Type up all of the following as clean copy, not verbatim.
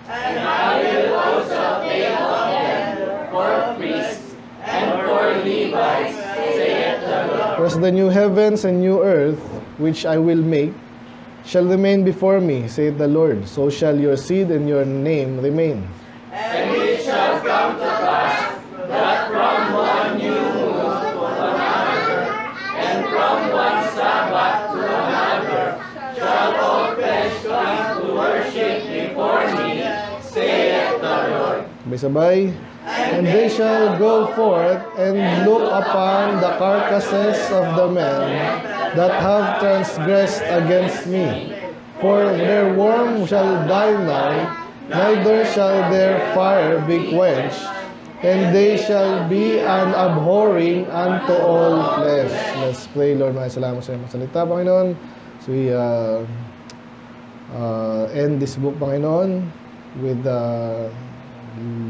And I will also take of them for priests and for Levites, saith the Lord. Whereas the new heavens and new earth, which I will make, shall remain before me, saith the Lord. So shall your seed and your name remain. And it shall come to pass that from one new moon to another, and from one Sabbath to another, shall all flesh come to worship before me, saith the Lord. Sabay-sabay. And they shall go forth and look upon the carcasses of the men that have transgressed against me. For their worm shall die now, neither shall their fire be quenched, and they shall be an abhorring unto all flesh. Let's pray. Lord, maraming salamat sa iyong salita, Panginoon. So we end this book, Panginoon, with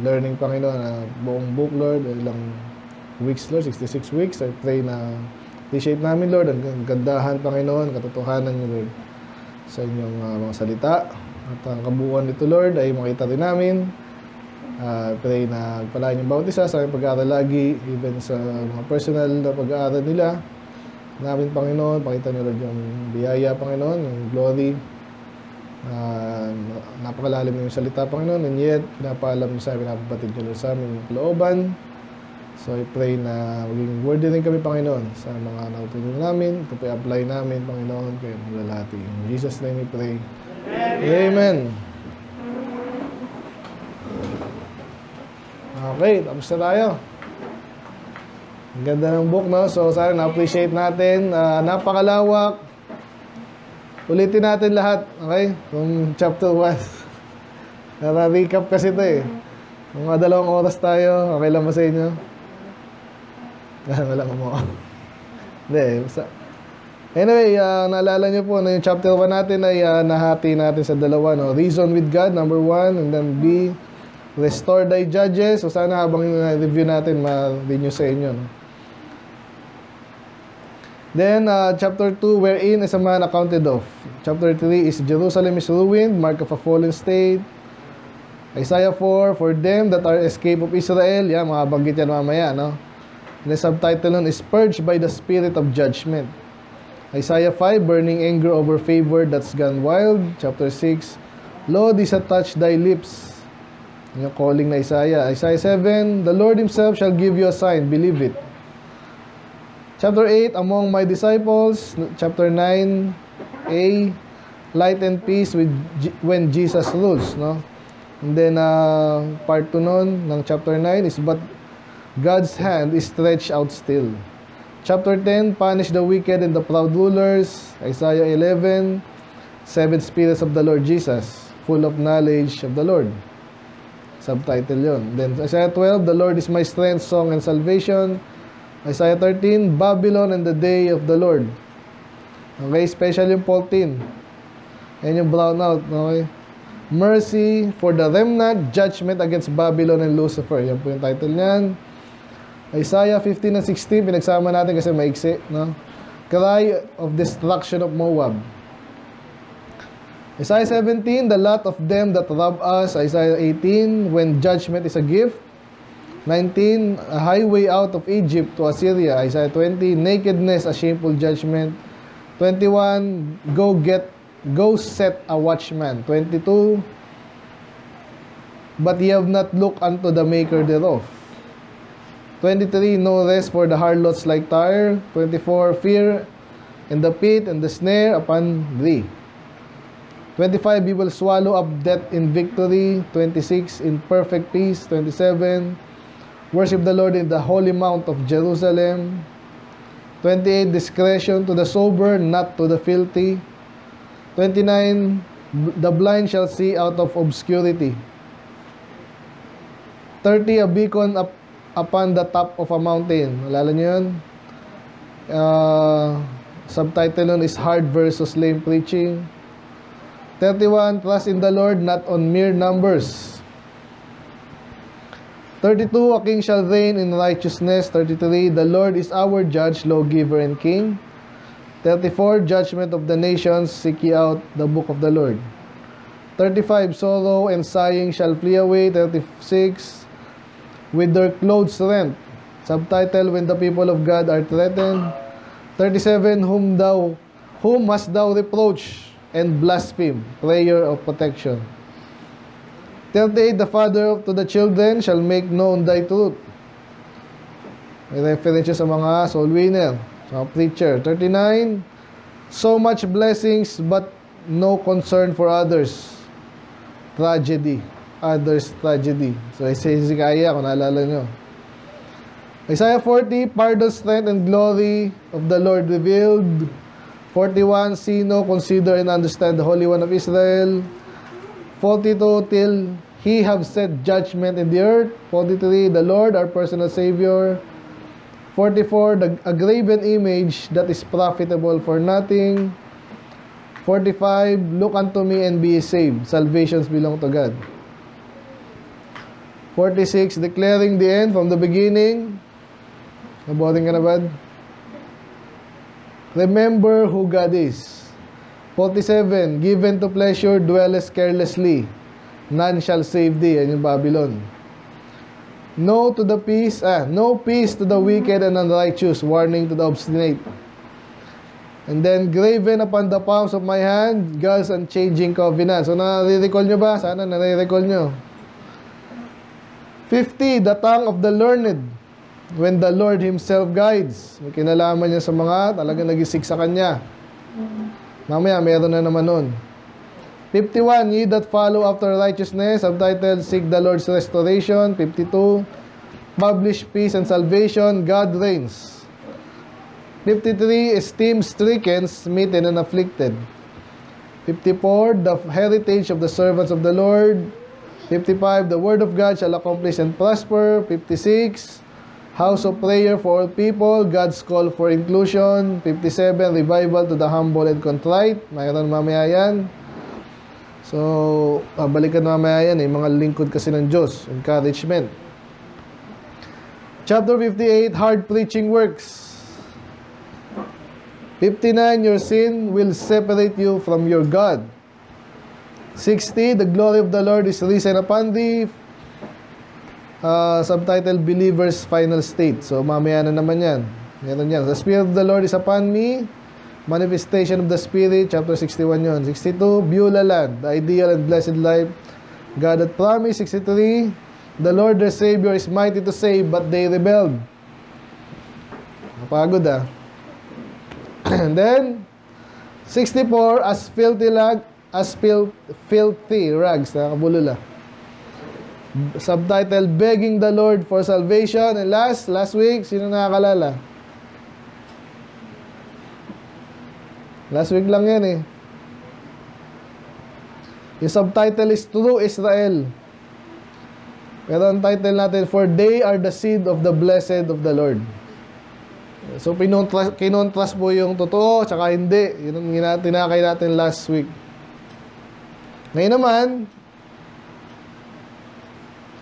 learning, Panginoon, buong book, Lord, ilang weeks, Lord, 66 weeks. I pray na appreciate namin, Lord, ang gandahan, Panginoon, katotohanan niyo, Lord, sa inyong mga salita. At ang kabuuan nito, Lord, ay makita rin namin. Pray na palain yung bawat isa sa aming pag-aaral lagi, even sa mga personal na pag-aaral nila. Namin, Panginoon, pakita niyo, Lord, yung biyaya, Panginoon, yung glory. Napakalalim na yung salita, Panginoon, and yet pinapaalam niyo sa amin, napabatid niyo sa aming looban. So I pray na maging worthy rin kami, Panginoon, sa mga natutunan namin. Ito po i-apply namin, Panginoon, kayo maglalati. In Jesus' name we pray. Amen. Okay, tapos na tayo. Ang ganda ng book, no? So sana na-appreciate natin. Napakalawak. Ulitin natin lahat, okay? Kung chapter 1. Nara-recap kasi ito eh. Mga 2 oras tayo, okay lang ba sa inyo? Wala mo. Hindi, basta. Anyway, naalala nyo po na yung chapter 1 natin ay nahati natin sa 2, no? Reason with God, number 1, and then B, restore thy judges. So sana habang review natin, ma-renew sa inyo, no? Then, chapter 2, wherein is a man accounted of. Chapter 3 is Jerusalem is ruined, mark of a fallen state. Isaiah 4, for them that are escape of Israel. Yan, mga banggit yan mamaya, no? The subtitle nun is purged by the spirit of judgment. Isaiah 5, burning anger over favor that's gone wild. Chapter 6, Lord is attached thy lips. Yung calling na Isaiah. Isaiah 7, the Lord himself shall give you a sign, believe it. Chapter 8, among my disciples. Chapter 9, A, light and peace when Jesus rules, no? And then, part 2 nun, ng chapter 9 is, but God's hand is stretched out still. Chapter 10, punish the wicked and the proud rulers. Isaiah 11, 7 spirits of the Lord Jesus, full of knowledge of the Lord. Subtitle yun. Then, Isaiah 12, the Lord is my strength, song, and salvation. Isaiah 13, Babylon and the day of the Lord. Okay, special yung 14. Yan yung brownout, okay? Mercy for the remnant, judgment against Babylon and Lucifer. Yan po yung title niyan. Isaiah 15 and 16, pinagsama natin kasi maiksi, no? Cry of destruction of Moab. Isaiah 17, the lot of them that rob us. Isaiah 18, when judgment is a gift. 19, a highway out of Egypt to Assyria. Isaiah 20, nakedness, a shameful judgment. 21, go set a watchman. 22, but ye have not looked unto the maker thereof. 23, no rest for the harlots like Tyre. 24, fear and the pit and the snare upon thee. 25, he will swallow up death in victory. 26, in perfect peace. 27, worship the Lord in the holy mount of Jerusalem. 28, discretion to the sober, not to the filthy. 29, the blind shall see out of obscurity. 30, a beacon upon the top of a mountain. Alala nyo yun? Subtitle nun is hard versus lame preaching. 31, trust in the Lord, not on mere numbers. 32, a king shall reign in righteousness. 33, the Lord is our judge, lawgiver, and king. 34, judgment of the nations, seek ye out the book of the Lord. 35, sorrow and sighing shall flee away. 36, with their clothes rent. Subtitle, when the people of God are threatened. 37, whom must thou reproach and blaspheme? Prayer of protection. 38, the father to the children shall make known thy truth. May reference sa mga soul winner, sa mga preacher. 39, so much blessings but no concern for others. Tragedy. Others tragedy. So, Hezekiah, kung naalala nyo. Isaiah 40, pardon, strength, and glory of the Lord revealed. 41, sino, consider and understand the Holy One of Israel. 42, till he have set judgment in the earth. 43, the Lord, our personal Savior. 44, a graven image that is profitable for nothing. 45, look unto me and be saved. Salvations belong to God. 46, declaring the end from the beginning. Naboring ka na ba? Remember who God is. 47, given to pleasure, dwellest carelessly. None shall save thee. Yan yung Babylon. No peace to the wicked and unrighteous, warning to the obstinate. And then, graven upon the palms of my hand, God's unchanging covenant. So, nare-recall nyo ba? Sana nare-recall nyo. 50, the tongue of the learned, when the Lord Himself guides. May kinalaman niya sa mga talagang nagisig sa Kanya. Mamaya, meron na naman nun. 51, ye that follow after righteousness, subtitled, seek the Lord's restoration. 52, publish peace and salvation, God reigns. 53, esteem stricken, smitten, and afflicted. 54, the heritage of the servants of the Lord. 55, the word of God shall accomplish and prosper. 56, house of prayer for all people, God's call for inclusion. 57, revival to the humble and contrite. Mayroon mamaya yan. So, balikan mamaya yan, mga lingkod kasi ng Diyos. Encouragement. Chapter 58, hard preaching works. 59, your sin will separate you from your God. 60, the glory of the Lord is risen upon thee. Subtitle, Believer's Final State. So, mamaya na naman yan. Meron yan. The Spirit of the Lord is upon me. Manifestation of the Spirit. Chapter 61 yun. 62, Beulah land. The ideal and blessed life God had promised. 63, the Lord their Savior is mighty to save, but they rebelled. Napagod And then, 64, as filthy rags. Nakabulol Subtitle, begging the Lord for salvation. And last week, sino nakakalala? Last week lang yan Yung subtitle is True Israel. Pero ang title natin, for they are the seed of the blessed of the Lord. So, kinontrast po yung totoo, tsaka hindi. Yun ang tinakay natin last week. Ngayon naman,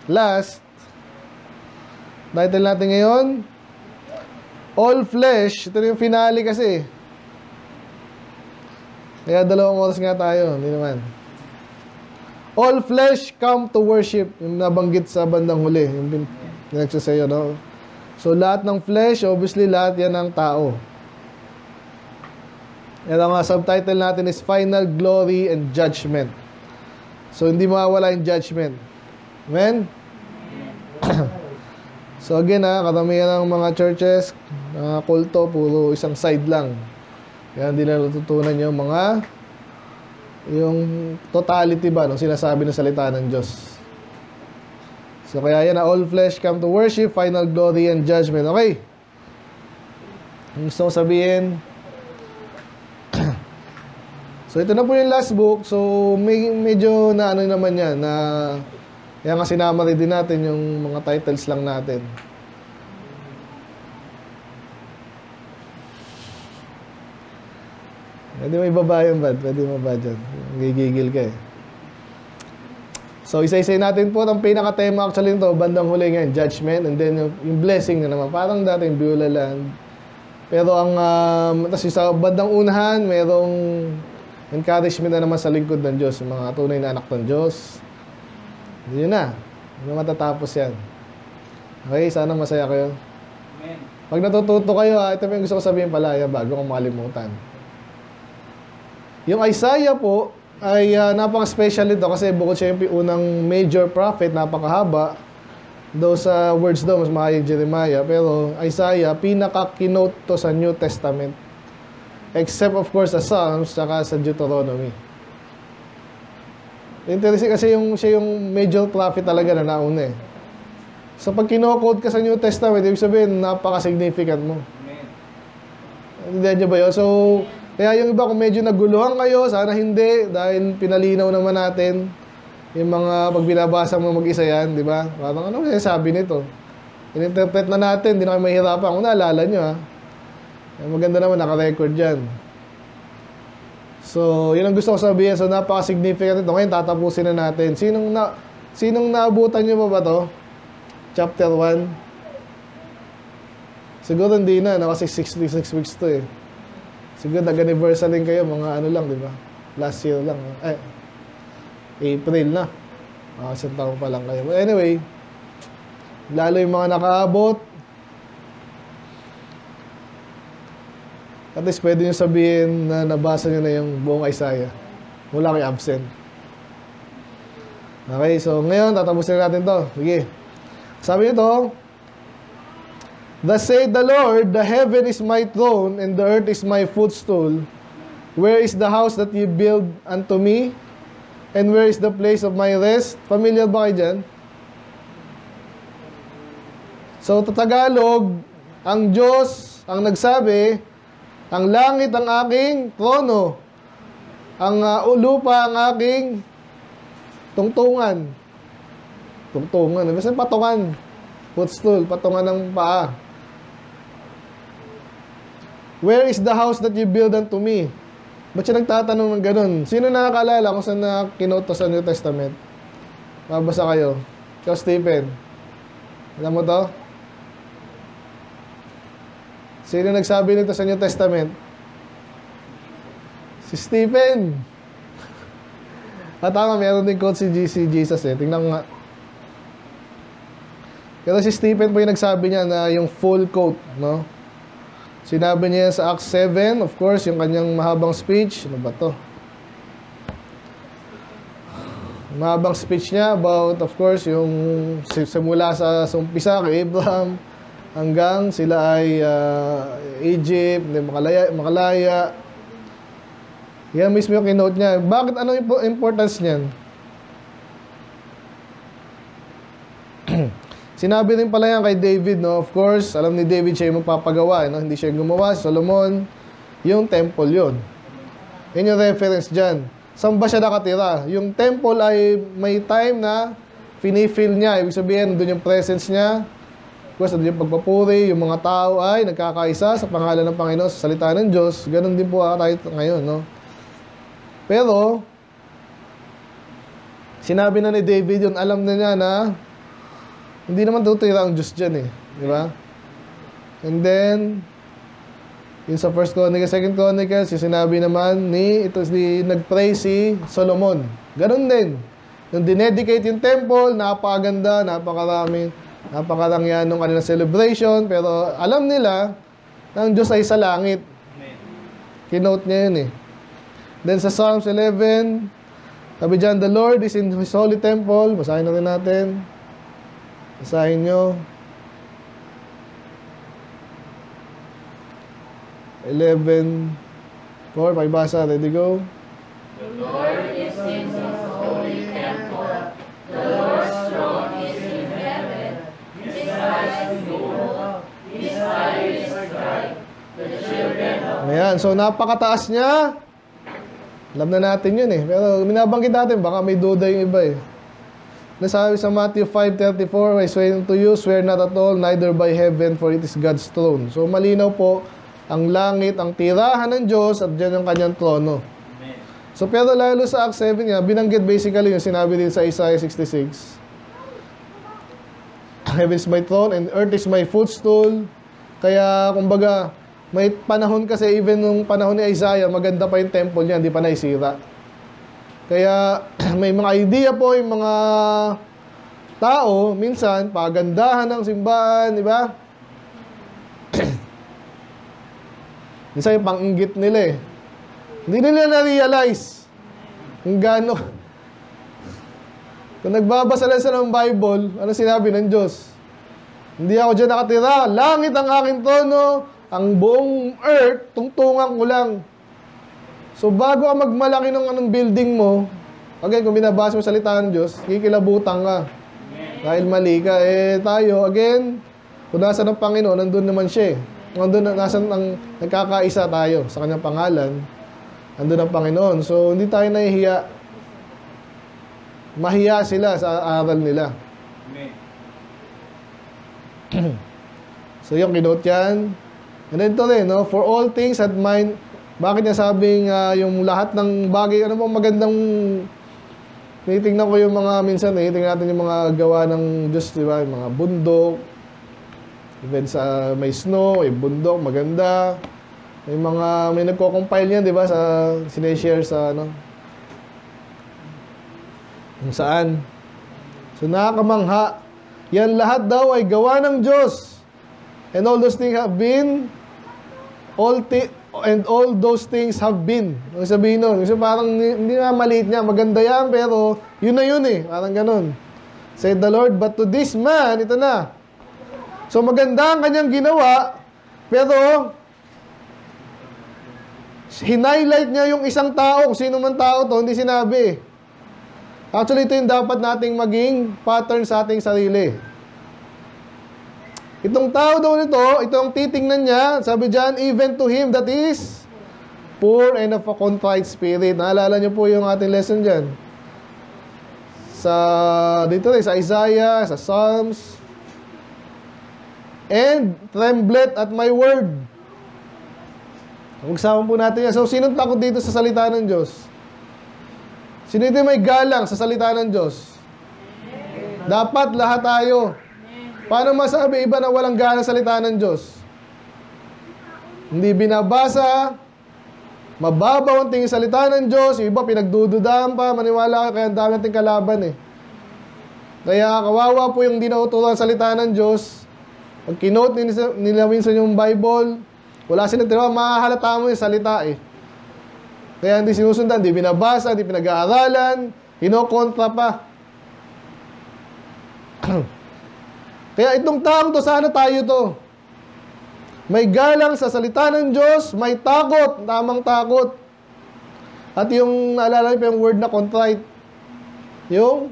last, title natin ngayon, all flesh. Ito yung finale kasi. Kaya 2 oras nga tayo. Hindi naman. All flesh come to worship. Yung nabanggit sa bandang huli. Yung pinagsasayo, no? So, lahat ng flesh, obviously, lahat yan ng tao. Yan ang subtitle natin is Final Glory and Judgment. So, hindi mawawala yung judgment. Amen? So, again, karamihan ng mga churches, mga kulto, puro isang side lang. Kaya hindi na natutunan yung totality ba, no? Sinasabi ng salita ng Diyos. So, kaya yan all flesh come to worship, final glory and judgment. Okay? Ang gusto ko sabihin, so, ito na po yung last book. So, medyo na ano naman yan, na kaya nga sinama rin din natin yung mga titles lang natin. Pwede mo ibaba yun, Bad? Pwede mo ba dyan? Gigigil ka So, isa-isay natin po. Ang pinaka-tema actually nito, bandang huli ngayon, judgment, and then yung blessing na naman. Parang dating Beulah land. Pero ang, tapos sa bandang unahan, merong encouragement na naman sa lingkod ng Diyos, yung mga tunay na anak ng Diyos. Yun na. Hindi matatapos yan. Okay, sana masaya kayo. Amen. Pag natututo kayo, ito pa yung gusto ko sabihin pala, bago kong makalimutan. Yung Isaiah po, ay napaka-special ito kasi bukod siya yung unang major prophet, napakahaba. Though sa words daw, mas mahayag Jeremiah. Pero Isaiah, pinaka-keynote to sa New Testament. Except of course sa Psalms, saka sa Deuteronomy. Interesting kasi siya yung major prophet talaga na nauna eh. So pag kino-quote ka sa New Testament, ibig sabihin, napaka-significant mo. Amen. Hindi nyo ba yun? So, kaya yung iba kung medyo naguluhan kayo, sana hindi, dahil pinalinaw naman natin yung mga pag binabasa mo mag-isa yan, di ba? Parang ano kaya sabi nito? In-interpret na natin, hindi na kayo mahirapan. Kung naalala nyo ha, maganda naman, naka-record dyan. So, yun ang gusto ko sabihin. So, napaka-significant ito. Ngayon, tatapusin na natin. Sinong naabutan nyo pa ba to? Chapter 1? Siguro hindi na, kasi 66 weeks to eh. Siguro nag-anniversary kayo, mga ano lang, di ba? Last year lang. April na. Isang taon pa lang kayo. But anyway, lalo yung mga nakaabot. At least pwede nyo sabihin na nabasa nyo na yung buong Isaiah. Wala kayo absent. Okay, so ngayon, tatapusin natin to. Sige. Sabi nito, Thus saith the Lord, the heaven is my throne, and the earth is my footstool. Where is the house that ye build unto me? And where is the place of my rest? Familiar ba kayo dyan? So, Tagalog, ang Diyos ang nagsabi, ang langit ang aking trono, ang lupa ang aking tungtungan. Tungtungan, basta patungan. Footstool, patungan ng paa. Where is the house that you build unto me? Ba't siya nagtatanong ng ganun? Sino nakakalala kung saan na kinoto sa New Testament? Mabasa kayo. Ikaw, Stephen. Alam mo to? Sino nagsabi nito sa New Testament? Si Stephen. Tama, meron din quote si Jesus eh. Tingnan ko nga. Pero si Stephen po yung nagsabi niya na yung full quote, no? Sinabi niya sa Acts 7, of course, yung kanyang mahabang speech. Ano ba to? Mahabang speech niya about, of course, yung simula sa umpisa kay Abraham hanggang sila ay Egypt, makalaya. Yan mismo yung keynote niya. Bakit? Ano yung importance niyan? Sinabi rin pala yan kay David, no? Of course, alam ni David siya yung magpapagawa, no? Hindi siya yung gumawa. Solomon, yung temple yun. Yan yung reference dyan. Saan ba siya nakatira? Yung temple ay may time na fini-fill niya. Ibig sabihin, doon yung presence niya. Of course, doon yung pagpapuri, yung mga tao ay nagkakaisa sa pangalan ng Panginoon, sa salita ng Diyos. Ganon din po tayo ngayon, no? Pero, sinabi na ni David yun, alam na niya na hindi naman tutira ang Diyos dyan eh. Di ba? And then, yun sa 1 Chronicles, 2 Chronicles, yung sinabi naman nag-pray si Solomon. Ganon din. Nung dinedicate yung temple, napakaganda, napakarangyan nung kanilang celebration, pero alam nila na ang Diyos ay sa langit. Kinote niya yun eh. Then sa Psalms 11, sabi dyan, the Lord is in His holy temple. Basahin na rin natin. Basahin nyo. 11:4, pagbasa, ready, go. The Lord is in His holy temple. The Lord's throne is in heaven. His eyes behold, His eye is bright. The children of... Ayan, so napakataas niya. Alam na natin yun eh. Pero binabanggit natin, baka may duda yung iba eh. Nasabi sa Matthew 5:34, I swear unto you, swear not at all, neither by heaven, for it is God's throne. So malinaw po, ang langit, ang tirahan ng Diyos, at dyan ang kanyang trono. Amen. So pero lalo sa Acts 7 nga, binanggit basically yung sinabi din sa Isaiah 66. Heaven is my throne and earth is my footstool. Kaya kumbaga, May panahon kasi, even nung panahon ni Isaiah, maganda pa yung temple niya, hindi pa naisira. Kaya may mga idea po yung mga tao, minsan, pagandahan ng simbahan, di ba? Minsan yung pang-inggit nila eh. Hindi nila na-realize kung gaano. Kung nagbabasa lang sila ng Bible, ano sinabi ng Diyos? Hindi ako dyan nakatira. Langit ang aking trono, ang buong earth, tungtungan ko lang. So bago ka magmalaki ng anong building mo, again, kung binabasa mo salita ng Diyos, kikilabutan ka. Dahil mali ka. Tayo, again, kung nasa ng Panginoon, nandun naman siya eh. Nandun, nasa ang nagkakaisa tayo sa kanyang pangalan, nandun ang Panginoon. So, hindi tayo nahihiya. Mahiya sila sa aral nila. So, yung kinote yan. And then ito rin, no? For all things at mine. Bakit niya sabing yung lahat ng bagay, ano pong magandang tinitingnan ko yung mga minsan, tinitingnan natin yung mga gawa ng Diyos, di ba? Yung mga bundok, even sa may snow, may bundok, maganda. May nagko-compile yan, di ba? Sa sineshare sa ano, kung saan. So nakakamangha. Yan lahat daw ay gawa ng Diyos. And all those things have been, all those things have been. Ang sabihin nun, kasi parang hindi na maliit niya, maganda yan, pero yun na yun eh. Parang ganun. Said the Lord, but to this man, ito na. So maganda ang kanyang ginawa, pero hinighlight niya yung isang tao, kung sino man tao to, hindi sinabi. Actually, ito yung dapat nating maging pattern sa ating sarili. Itong tao daw nito, itong titingnan niya, sabi dyan, even to him that is poor and of a contrite spirit. Naalala niyo po yung ating lesson dyan. Dito rin, sa Isaiah, sa Psalms. And trembleth at my word. Magsama po natin yan. So, sinong takot dito sa salita ng Diyos? Sino dito may galang sa salita ng Diyos? Dapat lahat tayo. Paano masabi iba na walang galang sa salita ng Diyos? Hindi binabasa, mababaw ang tingin salita ng Diyos, yung iba pinagdududahan pa, maniwala ka, kaya ang dami nating kalaban eh. Kaya kawawa po yung dinauturan salita ng Diyos. Pag kinote nila minsan yung Bible, wala silang tinawa, mahahalata mo yung salita eh. Kaya hindi sinusundan, hindi binabasa, hindi pinag-aaralan, kinokontra pa. Kaya itong taong to, sana tayo to. May galang sa salita ng Diyos, may takot, tamang takot. At yung, naalala niyo pa yung word na contrite. Yung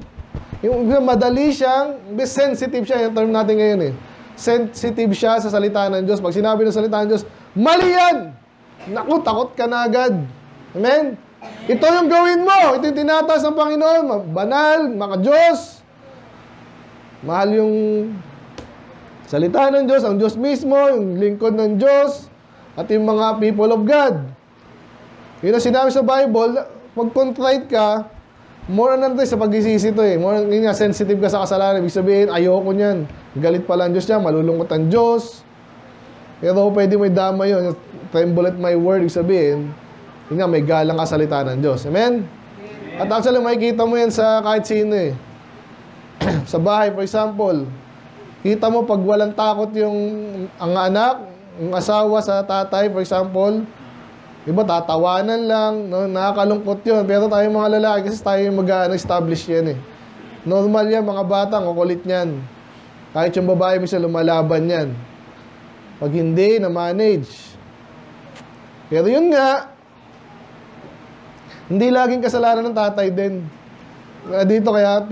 madali siyang, sensitive siya, yung term natin ngayon eh. Sensitive siya sa salita ng Diyos. Pag sinabi ng salita ng Diyos, mali yan! Naku, takot ka na agad. Amen? Ito yung gawin mo. Ito yung tinataas ng Panginoon. Banal, maka-Diyos. Mahal yung salita ng Diyos, ang Diyos mismo, yung lingkod ng Diyos, at yung mga people of God. Yun ang sinabi sa Bible, pag contrite ka, more on sa pag-isisi ito eh. More nga, sensitive ka sa kasalanan. Ibig sabihin, ayoko niyan. Galit pala ang Diyos niya, malulungkot ang Diyos. Pero pwede mo idama yun. Tremble at my word, ibig sabihin, yun nga, may galang ka salita ng Diyos. Amen? At actually, makikita mo yan sa kahit sino eh. Sa bahay, for example, kita mo pag walang takot ang anak, yung asawa sa tatay, for example, iba tatawanan lang, no? Nakakalungkot yun. Pero tayo mga lalaki, kasi tayo yung mag-establish yan eh. Normal yan, mga batang, kukulit yan. Kahit yung babae, minsan lumalaban yan. Pag hindi, na-manage. Pero yun nga, hindi laging kasalanan ng tatay din. Dito kaya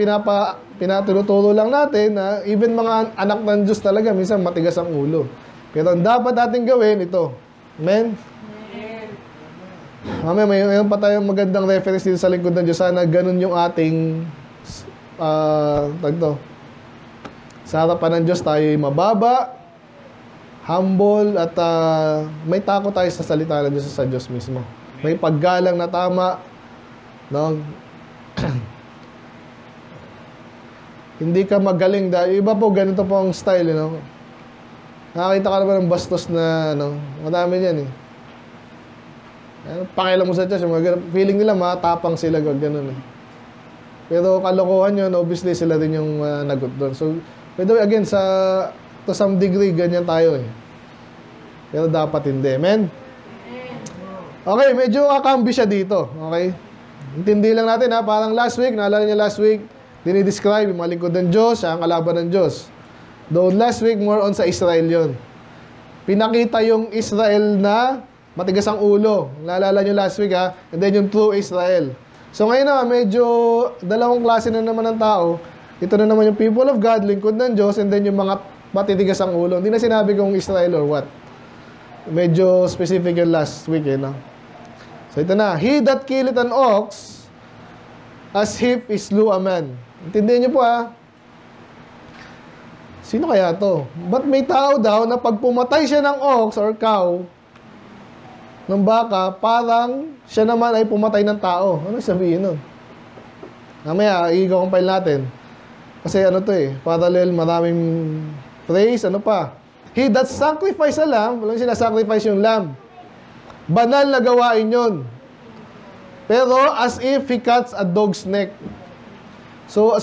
pinatuturo lang natin na even mga anak ng Diyos talaga, minsan matigas ang ulo. Pero ang dapat natin gawin, ito. Amen? Mamaya, mayroon pa tayong magandang reference dito sa lingkod ng Diyos. Sana ganun yung ating sa harapan ng Diyos tayo mababa, humble, at may takot tayo sa salita ng Diyos, sa Diyos mismo. May paggalang na tama, no? Hindi ka magaling dahil iba po ganito po ang style, you know? Nakakita ka naman ng bastos na, ano, madami yan eh. Pakialam mo sa Diyos, feeling nila matapang sila, gano'n eh. Pero kalokohan yun, obviously sila din yung nagot doon. So, by the way, again, to some degree, ganyan tayo eh. Pero dapat hindi. Amen? Okay, medyo kakambi siya dito. Okay? Intindi lang natin ha, parang last week, naalala niyo last week, dinidescribe yung mga lingkod ng Diyos, ang kalaban ng Diyos. Though last week, more on sa Israel yon. Pinakita yung Israel na matigas ang ulo. Naalala nyo last week ha, and then yung true Israel. So ngayon na, medyo dalawang klase na naman ng tao. Ito na naman yung people of God, lingkod ng Diyos, and then yung mga matitigas ang ulo. Hindi na sinabi kung Israel or what. Medyo specific yung last week eh, no? So ito na, he that killeth an ox, as if he slew a man. Intindihan niyo po ha. Sino kaya to? Ba't may tao daw na pag pumatay siya ng ox or cow, ng baka, parang siya naman ay pumatay ng tao. Ano sabihin nun? Mamaya, i-compile natin. Kasi ano to eh, parallel, maraming phrase, ano pa. He that sacrifice a lamb, walang sinasacrifice yung lamb. Banal na gawain yun. Pero as if he cuts a dog's neck. So,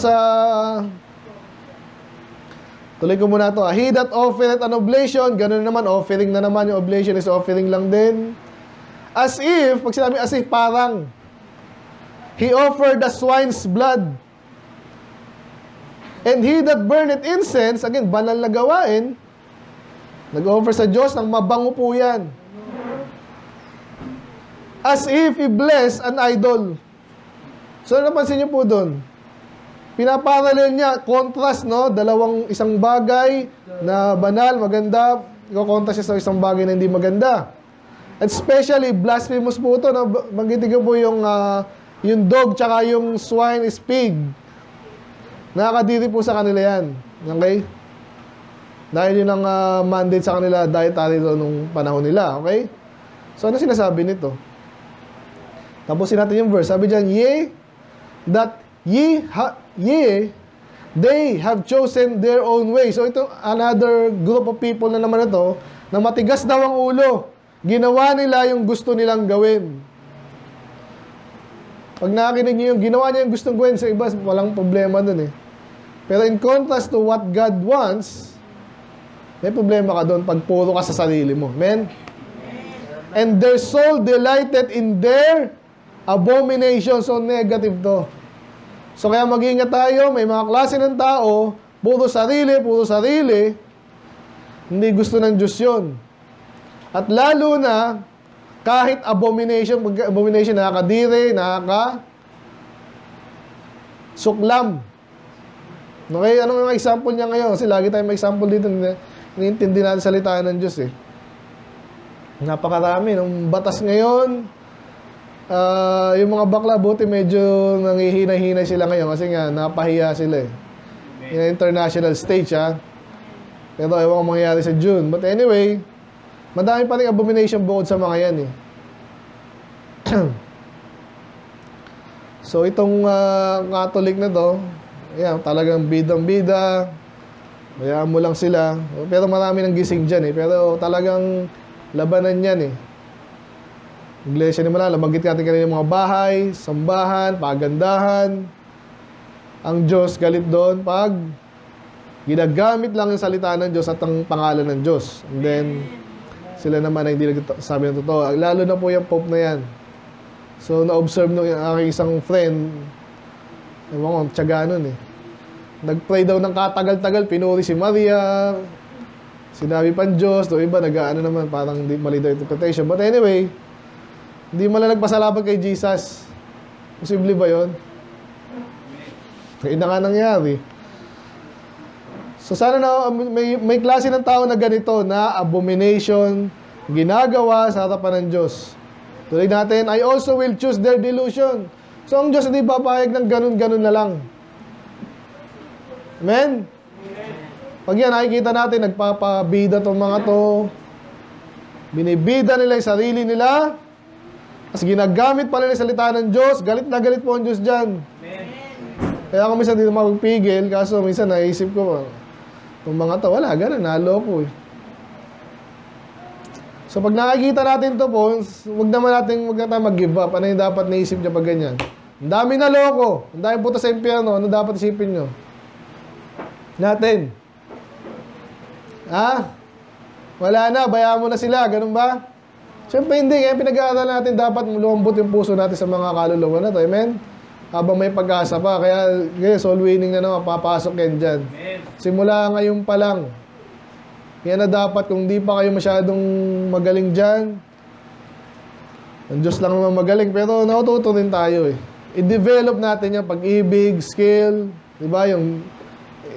tuloy ko muna to. He that offereth an oblation, ganun naman, offering na naman. Yung oblation is offering lang din. As if, pag sinabi as if, parang, he offered the swine's blood. And he that burneth incense, again, banal na gawain, nag-offer sa Diyos ng mabango po yan. As if he bless an idol. So, napansin niyo po doon? Pinaparallel niya, contrast, no? Isang bagay na banal, maganda, iko-contrast siya sa isang bagay na hindi maganda. And especially, blasphemous po ito, no? Banggitin ko po yung dog, tsaka yung swine is pig. Nakakadiri po sa kanila yan. Okay? Dahil yun ang mandate sa kanila, dietary doon nung panahon nila. Okay? So, ano sinasabi nito? Tapusin natin yung verse. Sabi dyan, they have chosen their own way. So, ito, another group of people na naman ito, na matigas daw ang ulo. Ginawa nila yung gusto nilang gawin. Pag nakinig niyo yung ginawa niya yung gustong gawin, sa iba, walang problema dun eh. Pero in contrast to what God wants, may problema ka doon pag puro ka sa sarili mo. Amen? And their soul delighted in their abomination. So, negative to. So, kaya mag-ingat tayo. May mga klase ng tao, puro sarili. Hindi gusto ng Diyos yun. At lalo na, kahit abomination, nakakadiri, nakakasuklam. Okay, anong mga example niya ngayon? Kasi lagi tayong may example dito. Iniintindi natin salita ng Diyos eh. Napakarami. Nung batas ngayon, yung mga bakla, buti medyo nangihinay-hinay sila ngayon kasi nga, napahiya sila eh. Yung international stage ha. Pero ewan ko mangyayari sa June. But anyway, madami pa rin abomination bukod sa mga yan eh. So itong Catholic na to, yan, talagang bidang-bida. Hayaan mo lang sila. Pero marami nang gising dyan eh. Pero talagang labanan yan eh. Iglesia ni Manala, magit natin kanina yung mga bahay, sambahan, pagandahan. Ang Diyos galit doon pag ginagamit lang yung salita ng Diyos at ang pangalan ng Diyos. And then, sila naman ay hindi nagsasabi ng totoo. Lalo na po yung Pope na yan. So, na-observe nung aking isang friend, ewan ko, tiyaga nun eh. Nag-pray daw ng katagal-tagal, pinuri si Maria, sinabi pang Diyos, o iba, nag-ano naman, parang mali daw interpretation. But anyway, hindi man lang nagpasalamat kay Jesus. Posible ba yun? Kaya na nga nangyari. So sana na may klase ng tao na ganito na abomination ginagawa sa harapan ng Diyos. Tuloy natin, I also will choose their delusion. So ang Diyos hindi papayag ng ganun-ganun na lang. Amen? Pag yan, nakikita natin, nagpapabida tong mga to. Binibida nila yung sarili nila. As ginagamit pa nila yung salita ng Diyos, galit na galit po ang Diyos dyan. Amen. Kaya ako minsan dito magpigil, kaso minsan naisip ko, itong mga to, wala, gano'n, naloko eh. So pag nakikita natin to po, wag na tayo mag-give up. Ano yung dapat naisip niya pag ganyan? Ang dami na loko. Ang dami puta sa impyerno. Ano dapat isipin nyo? Natin. Wala na. Bayaan mo na sila. Ganun ba? Siyempre hindi. Kaya pinag-aaral natin dapat lumambot yung puso natin sa mga kaluluwa na to. Amen? Habang may pag-asa pa. Kaya soul winning na naman. Papasok yan dyan. Simula ngayon pa lang. Yan na dapat. Kung di pa kayo masyadong magaling dyan, ang Diyos lang naman magaling. Pero natututo rin tayo eh. I-develop natin yung pag-ibig, skill, di ba? Yung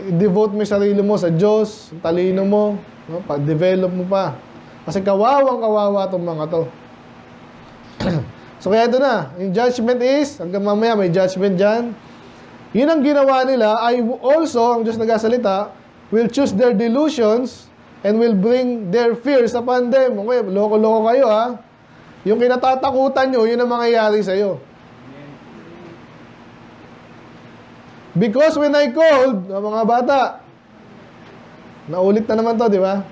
i-devote mo yung sarili mo sa Diyos, yung talino mo, no? Pag-develop mo pa. Kasi kawawang-kawawa itong mga to. So kaya ito na, yung judgment is, hanggang mamaya may judgment dyan. Yun ang ginawa nila, I also, ang Diyos nagasalita, will choose their delusions and will bring their fears upon them. Okay, loko-loko kayo ha. Yung kinatatakutan nyo, yun ang mangyayari sa'yo. Because when I called, mga bata, naulit na naman to, di ba?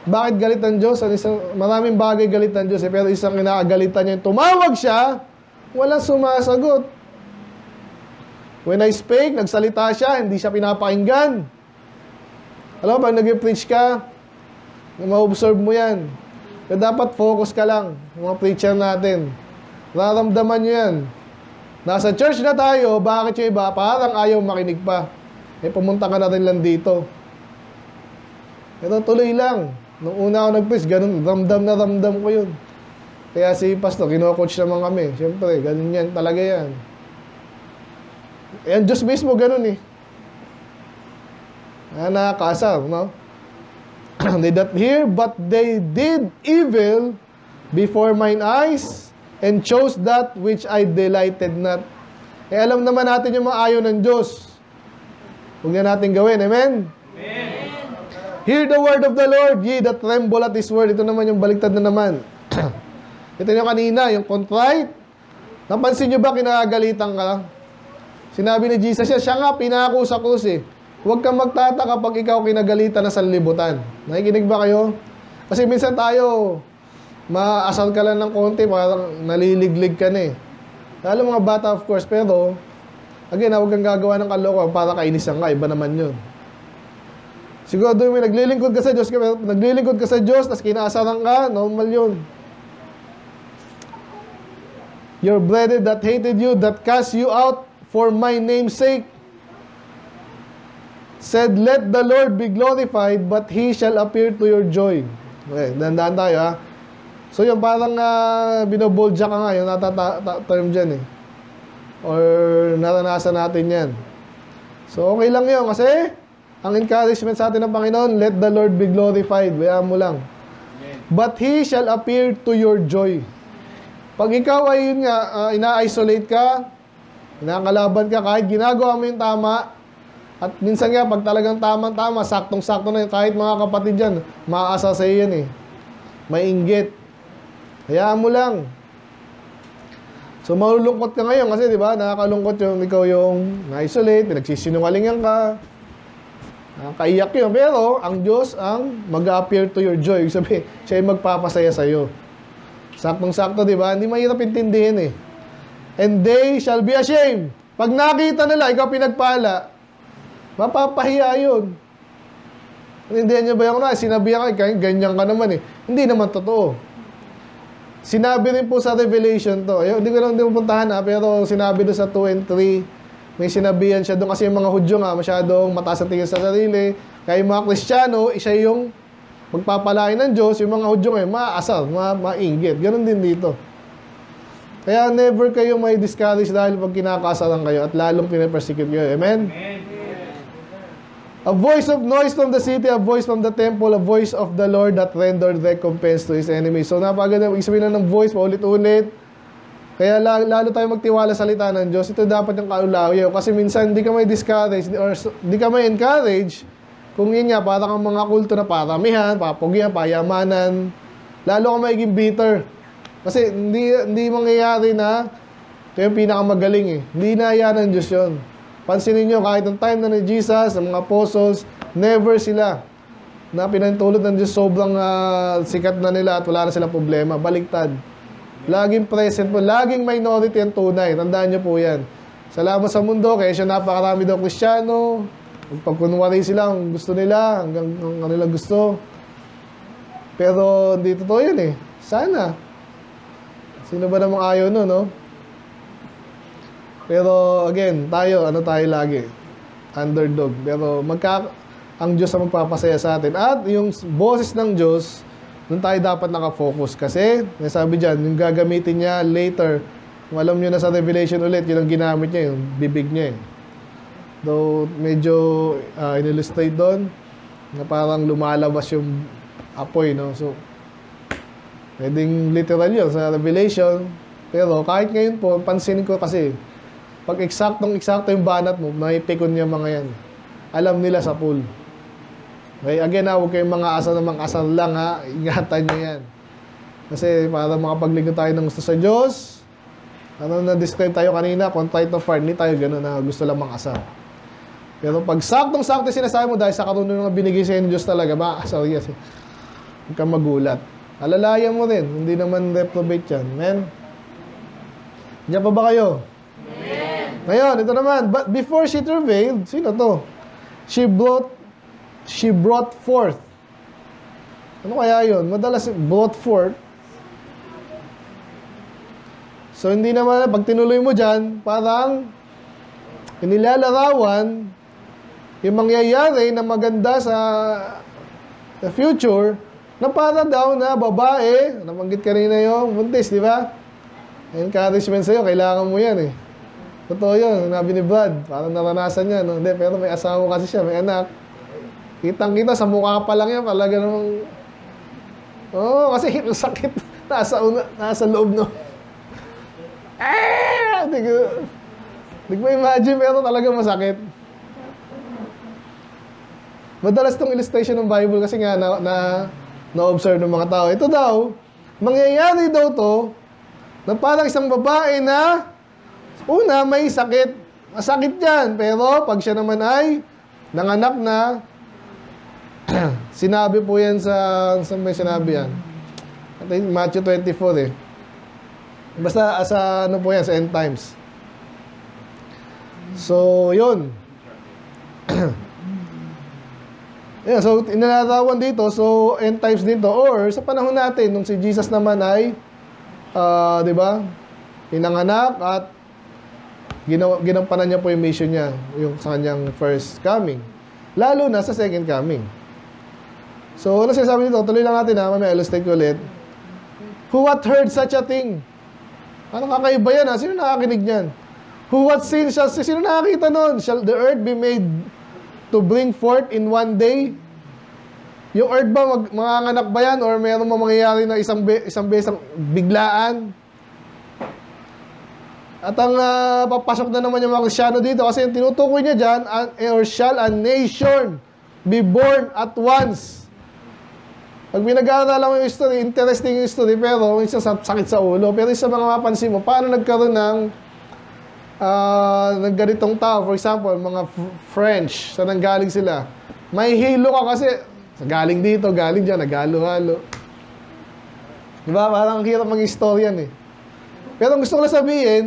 Bakit galit ang Diyos? Maraming bagay galit ang Diyos, pero isang kinakagalitan niya, tumawag siya, walang sumasagot. When I spake, nagsalita siya, hindi siya pinapakinggan. Alam mo, pag nag-preach ka, ma-observe mo yan. Kaya dapat focus ka lang, mga preacher natin. Nararamdaman nyo yan. Nasa church na tayo, bakit yung iba parang ayaw makinig pa? Eh, pumunta ka na rin lang dito. Ito, tuloy lang. Nung una ako nag-preach, ganun, ramdam ko yun. Kaya si Pastor, kino-coach naman kami. Siyempre, ganun yan, talaga yan. Yan, Diyos mismo, ganun eh. Nakakasar, no? They that hear, but they did evil before mine eyes, and chose that which I delighted not. Eh, alam naman natin yung mga ayaw ng Diyos. Huwag na natin gawin. Amen? Amen. Hear the word of the Lord, ye that tremble at His word. Ito naman yung baliktad na naman. Ito yung kanina, yung contrite. Napansin nyo ba kinagalitan ka? Sinabi ni Jesus siya nga pinako sa krus eh. Huwag kang magtataka pag ikaw kinagalitan na sanlibutan. Nakikinig ba kayo? Kasi minsan tayo, maasal ka lang ng konti, parang naliliglig ka na eh. Lalo mga bata of course, pero again, huwag kang gagawa ng kalokohan para kainisan ka, iba naman yun. Siguro doon may naglilingkod ka sa Diyos, tapos kinaasaran ka, normal yun. Your brethren that hated you, that cast you out for my name's sake, said, let the Lord be glorified, but He shall appear to your joy. Okay, dandaan tayo ha. So yung parang binoboldja ka nga, yung term dyan eh. Or naranasan natin yan. So okay lang yun kasi ang encouragement sa atin ng Panginoon, let the Lord be glorified. Bayaan mo lang. But He shall appear to your joy. Pag ikaw ay yun nga, ina-isolate ka, inakalaban ka, kahit ginagawa mo yung tama, at minsan nga, pag talagang tama-tama, saktong-sakto na yun, kahit mga kapatid dyan, maaasa sa iyo yan eh. May inggit. Hayaan mo lang. So, malulungkot ka ngayon kasi, di ba, nakakalungkot yung ikaw yung na-isolate, pinagsisinungalingan ka, nakakaiyak yun. Pero, ang Diyos ang mag-appear to your joy. Ibig sabihin, siya yung magpapasaya sa'yo. Saktong-sakto, di ba? Hindi mahirap intindihin eh. And they shall be ashamed. Pag nakita nila, ikaw pinagpala, mapapahiya yun. Hindi niyo ba yung sinabihan ka, ganyan ka naman eh. Hindi naman totoo. Sinabi rin po sa Revelation to. Hindi ko lang puntahan pero sinabi doon sa 2 and 3, may sinabihan siya doon kasi yung mga Hudyo nga, masyadong mataas ang tingin sa sarili. Kaya yung mga Kristiyano, isa yung magpapalain ng Diyos, yung mga Hudyo ngayon, maasar, mainggit. Ganon din dito. Kaya never kayo may discourage dahil pag kinakasaran kayo at lalong pinapersecute kayo. Amen? Amen. A voice of noise from the city, a voice from the temple, a voice of the Lord that rendered recompense to His enemies. So napaganda, isabihin na ng voice, paulit-ulit. Kaya lalo tayo magtiwala sa salita ng Diyos. Ito dapat yung kaulaw. Kasi minsan hindi ka may discourage or hindi ka may encourage kung yun nga, parang ang mga kulto na paramihan, papugyan, payamanan. Lalo ka magiging bitter. Kasi hindi mangyayari na ito yung pinakamagaling eh. Hindi na ng Diyos yun. Pansinin nyo, kahit ang time na ni Jesus, ang mga apostles, never sila na pinahintulot ng Diyos, sobrang sikat na nila at wala na silang problema. Baliktad. Laging present po, laging minority ang tunay. Tandaan niyo po yan. Salamat sa mundo, kaya siya napakarami daw Kristiyano. Pagkunwari sila, ang gusto nila, hanggang ang kanila gusto. Pero hindi totoo yun eh. Sana. Sino ba namang ayaw nun, no? Pero again, tayo lagi? Underdog. Pero ang Diyos ang magpapasaya sa atin. At yung boses ng Diyos, doon tayo dapat nakafocus. Kasi, nasabi dyan, yung gagamitin niya later, kung alam nyo na sa Revelation ulit, yun ang ginamit niya, yung bibig niya. Though, medyo in-illustrate doon, na parang lumalabas yung apoy, no? So, pwedeng literal yun sa Revelation. Pero kahit ngayon po, pansinin ko kasi, pag eksakto yung banat mo, naipikon niya mga yan. Alam nila sa pool. Okay, again huwag kayong mga asal na mga asal lang ha. Ingatan nyo yan. Kasi para makapagligod tayo ng gusto sa Diyos, ano na-describe tayo kanina, contrite of heart, hindi tayo gano'n na gusto lang mga asal. Pero pag saktong-sakto sinasabi mo dahil sa karunungan na binigay sa ng Diyos talaga, makakasal yes. Huwag kang magulat. Alalayan mo rin, hindi naman reprobate yan. Amen? Diyan pa ba kayo? Amen. Ngayon, ito naman, but before she travailed, sino to? She brought forth. Ano kaya yun? Madalas brought forth. So, hindi naman, pag tinuloy mo dyan, parang inilalarawan yung mangyayari na maganda sa future na para daw na babae, nabanggit kanina yung buntis, di ba? Encouragement sa'yo, kailangan mo yan eh. Totoo yun, sinabi ni Brad, parang naranasan niya, no? Hindi, pero may asawa kasi siya, may anak. Kitang-kita, sa mukha pa lang yan, talaga namang... Oo, kasi sakit. Nasa loob, no? Hindi ko imagine, pero talaga masakit. Madalas itong illustration ng Bible kasi nga na-observe ng mga tao. Ito daw, mangyayari daw to na parang isang babae na una, may sakit. Masakit yan. Pero pag siya naman ay nanganak na, sinabi po yan saan may sinabi yan? Matthew 24 eh. Basta sa ano po yan, sa end times. So, yun. Yeah, so, inalarawan dito. So, end times dito. Or, sa panahon natin, nung si Jesus naman ay, di ba, pinanganak at ginampanan niya po yung mission niya, yung sa kanyang first coming. Lalo na sa second coming. So, ano sinasabi dito? Tuloy lang natin ha, mamaya illustrate ko ulit. Who what heard such a thing? Anong kakaiba yan ha? Sino nakakinig niyan? Who what seen shall see? Sino nakakita nun? Shall the earth be made to bring forth in one day? Yung earth ba, manganganak ba yan? Or mayroong mangyayari na isang beses biglaan? At ang papasok na naman yung mga Kristyano dito kasi yung tinutukoy niya dyan, or shall a nation be born at once? Pag pinag-aaralan mo yung history, interesting yung history, pero minsan sakit sa ulo. Pero isa mga mapansin mo, paano nagkaroon ng ganitong tao? For example, mga French, saan nanggaling sila? May halo ka kasi, galing dito, galing dyan, naghalo-halo. Diba? Parang hirap mag-historian eh. Pero gusto ko lang sabihin,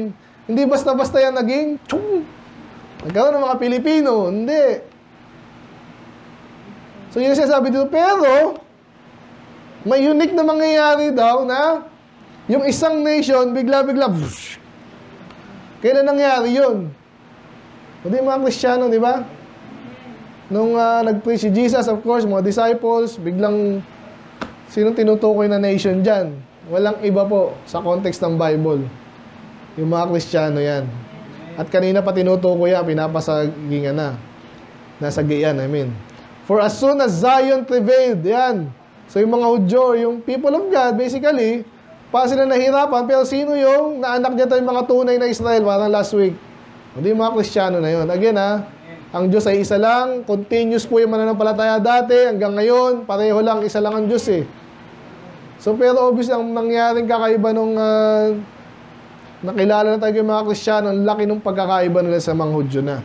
hindi basta-basta yan naging, nagkaroon ng mga Pilipino. Hindi. So yun siya sabi dito, pero, may unique na mangyayari daw na yung isang nation, bigla-bigla, kailan nangyari yun? Hindi mga Kristiyano, di ba? Nung nag-preach si Jesus, of course, mga disciples, biglang, sinong tinutukoy na nation dyan? Walang iba po sa context ng Bible. Yung mga Kristiyano yan. At kanina pa tinutukoy yan, pinapasagingan na. Nasagian, I mean. For as soon as Zion prevailed, yan. So yung mga Hudyo, yung people of God, basically, pa sila nahirapan, pero sino yung naanak niya yung mga tunay na Israel, parang last week? Hindi yung mga Kristiyano na yun. Again ang Diyos ay isa lang, continuous po yung mananampalataya dati, hanggang ngayon, pareho lang, isa lang ang Diyos eh. So pero obviously, ang nangyaring kakaiba nung nakilala na tayo yung mga Kristiyano, ang laki nung pagkakaiba nila sa mga Hudyo na.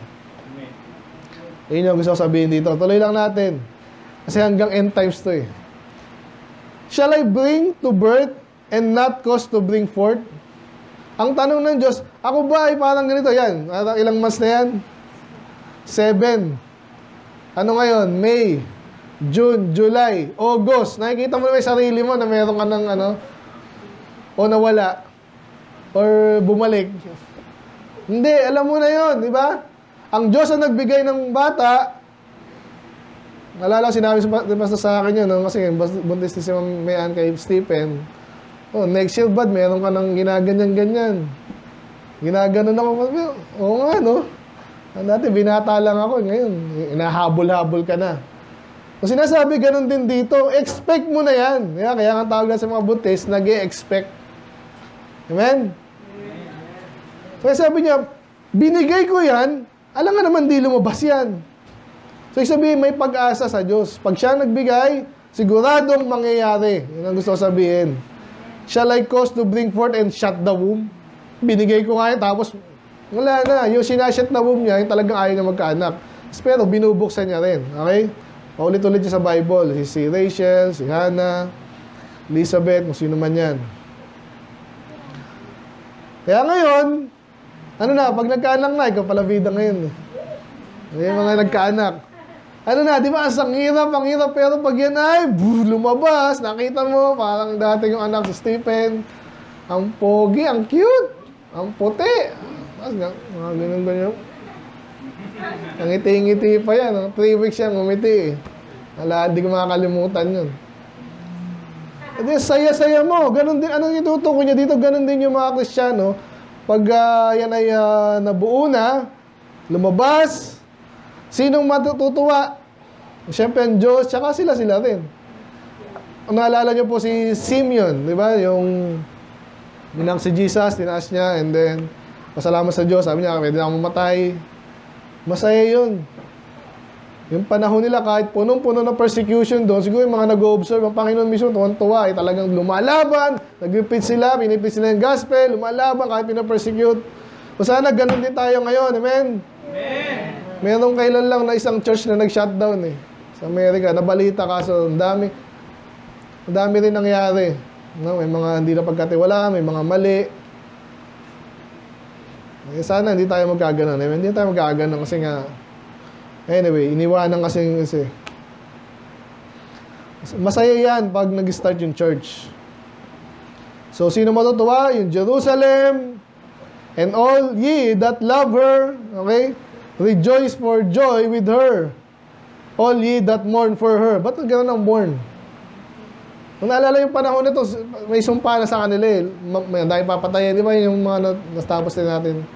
Yun yung gusto ko sabihin dito. Tuloy lang natin. Kasi hanggang end times to eh. Shall I bring to birth and not cause to bring forth? Ang tanong ng Diyos, ako ba ay parang ganito? Yan, ilang months na yan? 7. Ano ngayon? May, June, July, August. Nakikita mo na may sarili mo na meron ka ng ano, o nawala, or bumalik. Hindi, alam mo na yon, di ba? Ang Diyos ang nagbigay ng bata. Nalala, sinabi sa akin yun, no? Kasi buntis ni si Mayan kay Stephen. Oh, next year, bad, meron ka ng ginaganyan-ganyan. Ginaganon ako. Oo nga, no? Dati, binata lang ako. Ngayon, inahabol-habol ka na. Kung sinasabi, ganun din dito, expect mo na yan. Kaya nga tawag na sa mga buntis, nag-e-expect. Amen? So, sabi niya, binigay ko yan, alam nga naman di lumabas yan. So, sabihin, may pag-asa sa Diyos. Pag siya nagbigay, siguradong mangyayari. Yun ang gusto ko sabihin. Shall I cause to bring forth and shut the womb? Binigay ko nga yun, tapos wala na. Yung sinashut na womb niya, yung talagang ayaw niya magkaanak. Pero binubuksan niya rin. Okay? Paulit-ulit niya sa Bible. Si Rachel, si Hannah, Elizabeth, kung sino man yan. Kaya ngayon, ano na, pag nagkaanak na, ikaw pala bida ngayon. Yung mga nagkaanak. Ano na, di ba, ang hirap, pero pag yan ay, lumabas, nakita mo, parang dati yung anak si Stephen, ang pogi, ang cute, ang puti. Mga ganun. Ang ngiti-ngiti pa yan, 3 weeks yan, ngumiti. Di ko makakalimutan yun. At saya-saya mo, ganun din, anong itutukoy niya dito, ganun din yung mga Kristiyano, pag yan ay nabuo na, lumabas, sinong matutuwa? Siyempre ang Diyos, tsaka sila rin. Naalala niyo po si Simeon, di ba? Yung minang si Jesus, tinaas niya, and then, pasalamat sa Diyos, sabi niya, pwede na mamatay. Masaya yun. Yung panahon nila, kahit punong-puno ng persecution doon, siguro yung mga nag-o-observe, ang Panginoon mismo, tuwan-tuwa, talagang lumalaban, nag-repeat sila, pinipit sila yung gospel, lumalaban, kahit pinapersecute. O sana, ganun din tayo ngayon, amen? Amen! Merong kailan lang na isang church na nag-shutdown eh. Sa Amerika, nabalita kaso, ang dami rin nangyari. No? May mga hindi na pagkatiwala, may mga mali. Sana hindi tayo magkaganon. Hindi tayo magkaganon kasi nga, anyway, iniwanan kasi. Masaya yan pag nag-start yung church. So, sino matutuwa? Yung Jerusalem and all ye that love her, okay? Rejoice for joy with her. All ye that mourn for her. Ba't gano'n ang mourn? Kung naalala yung panahon nito, may sumpa na sa kanila eh. May dahil papatayin. Di ba yung mga natapos din natin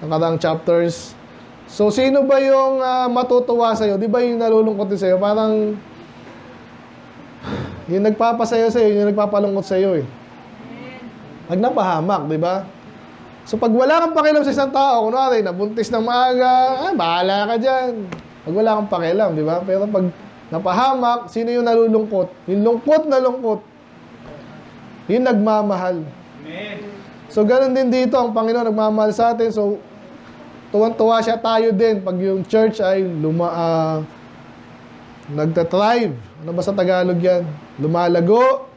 ng kadang chapters? So, sino ba yung matutuwa sa'yo? Di ba yung nalulungkot din sa'yo? Parang yung nagpapasayo sa'yo, yung nagpapalungkot sa'yo eh. Pag napahamak, di ba? So, pag wala kang pakialam sa isang tao, kunwari, nabuntis ng maaga, bahala ka dyan. Pag wala kang pakialam, di ba? Pero pag napahamak, sino yung nalulungkot? Yung lungkot na lungkot. Yung nagmamahal. Amen. So, ganun din dito, ang Panginoon nagmamahal sa atin. So, tuwan-tuwa siya tayo din pag yung church ay nagtatrive. Ano ba sa Tagalog yan? Lumalago,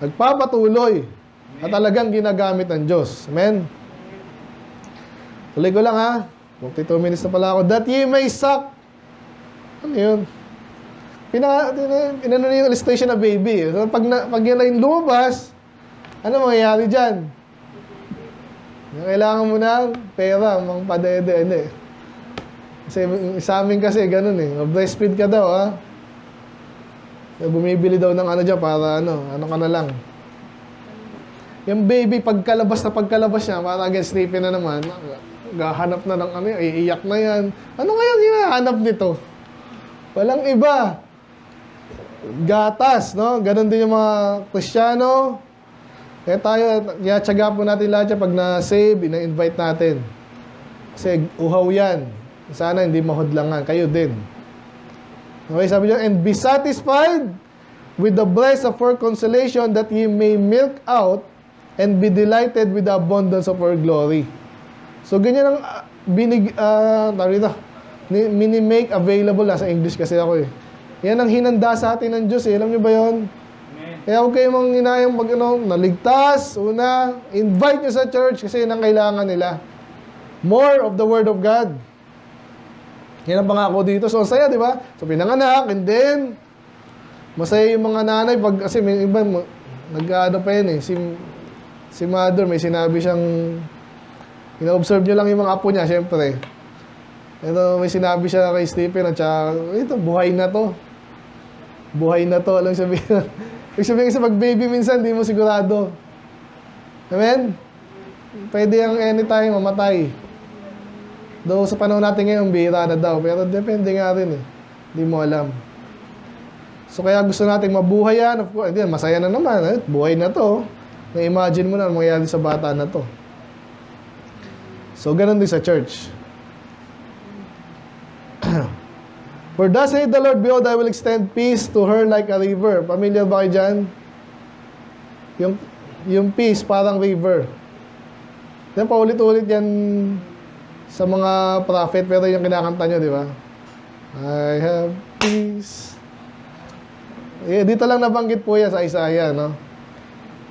nagpapatuloy, at talagang ginagamit ng Diyos. Amen? Tuloy ko lang ha. 52 minutes na pala ako. That ye may suck. Ano yun? Inano yung illustration na baby. So, pag yan ay lumabas, ano mangyayari dyan? Kailangan mo na pera, mga padede. Hindi. Kasi sa amin kasi, ganun eh. Breastfeed ka daw, ha? Bumibili daw ng ano dyan para ano ka na lang. Yung baby, pagkalabas niya, para against sleeping na naman, gahanap na ng ano, iiyak na yan. Ano kaya hinahanap nito? Walang iba. Gatas, no? Ganon din yung mga Kristiyano. Kaya tayo, tsaga po natin lahat yan pag na-save, ina-invite natin. Kasi uhaw yan. Sana hindi mahudlangan. Kayo din. Okay, sabi niya, and be satisfied with the breast of her consolation that ye may milk out and be delighted with the abundance of her glory. So, ganyan ang minimake available. Nasa English kasi ako eh. Yan ang hinanda sa atin ng Diyos eh. Alam niyo ba yon? Kaya huwag kayong manginayang pag naligtas, una, invite nyo sa church kasi yan ang kailangan nila. More of the Word of God. Yan ang pangako dito. So, saya, di ba? So, pinanganak, and then, masaya yung mga nanay pag, kasi may iba, nag-ano pa yan eh, si mother, may sinabi siyang, ina-observe nyo lang yung mga apo niya, syempre. Ito, may sinabi siya kay Stephen, at saka, ito, buhay na to. Buhay na to, alam sabihin. Ibig sabihin kasi pag baby minsan, di mo sigurado. Amen? Pwede ang anytime mamatay. Though sa panahon natin ngayon, bihira na daw. Pero depende nga rin eh. Di mo alam. So kaya gusto nating mabuhay yan. Of course, hindi, masaya na naman. Eh? Buhay na to. Na-imagine mo na ang mangyayari sa bata na to. So ganun din sa church. For thus saith the Lord, behold, I will extend peace to her like a river. Familiar ba kayo dyan? Yung peace, parang river. Yan, paulit-ulit yan sa mga prophet, pero yung kinakanta nyo, di ba? I have peace. Eh, dito lang nabanggit po yan sa Isaiah, no?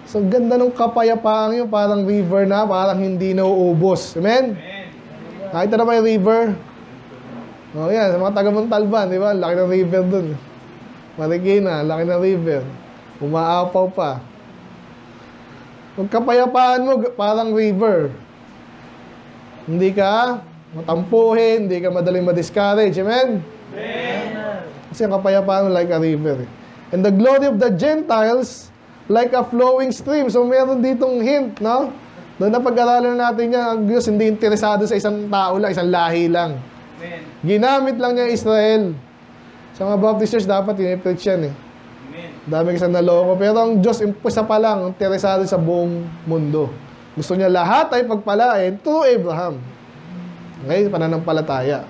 So, ganda ng kapayapaan yun, parang river na, parang hindi nauubos. Amen? Nakita na ba yung river? O yan, sa mga taga-Montalban, di ba? Laki ng river dun. Marikina, laki ng river. Umaapaw pa. Kung kapayapaan mo, parang river. Hindi ka matampuhin, hindi ka madaling ma-discourage. Amen? Amen. Kasi ang kapayapaan mo like a river. And the glory of the Gentiles like a flowing stream. So meron ditong hint, no? Doon na pag-aralan natin yan, ang Diyos hindi interesado sa isang tao lang, isang lahi lang. Amen. Ginamit lang niya Israel. Sa mga Baptist Church, dapat i-preach yan eh. Amen. Dami kasi naloko. Pero ang Diyos, impisa pa lang, interesado sa buong mundo. Gusto niya lahat ay pagpalain through Abraham. Okay, pananampalataya.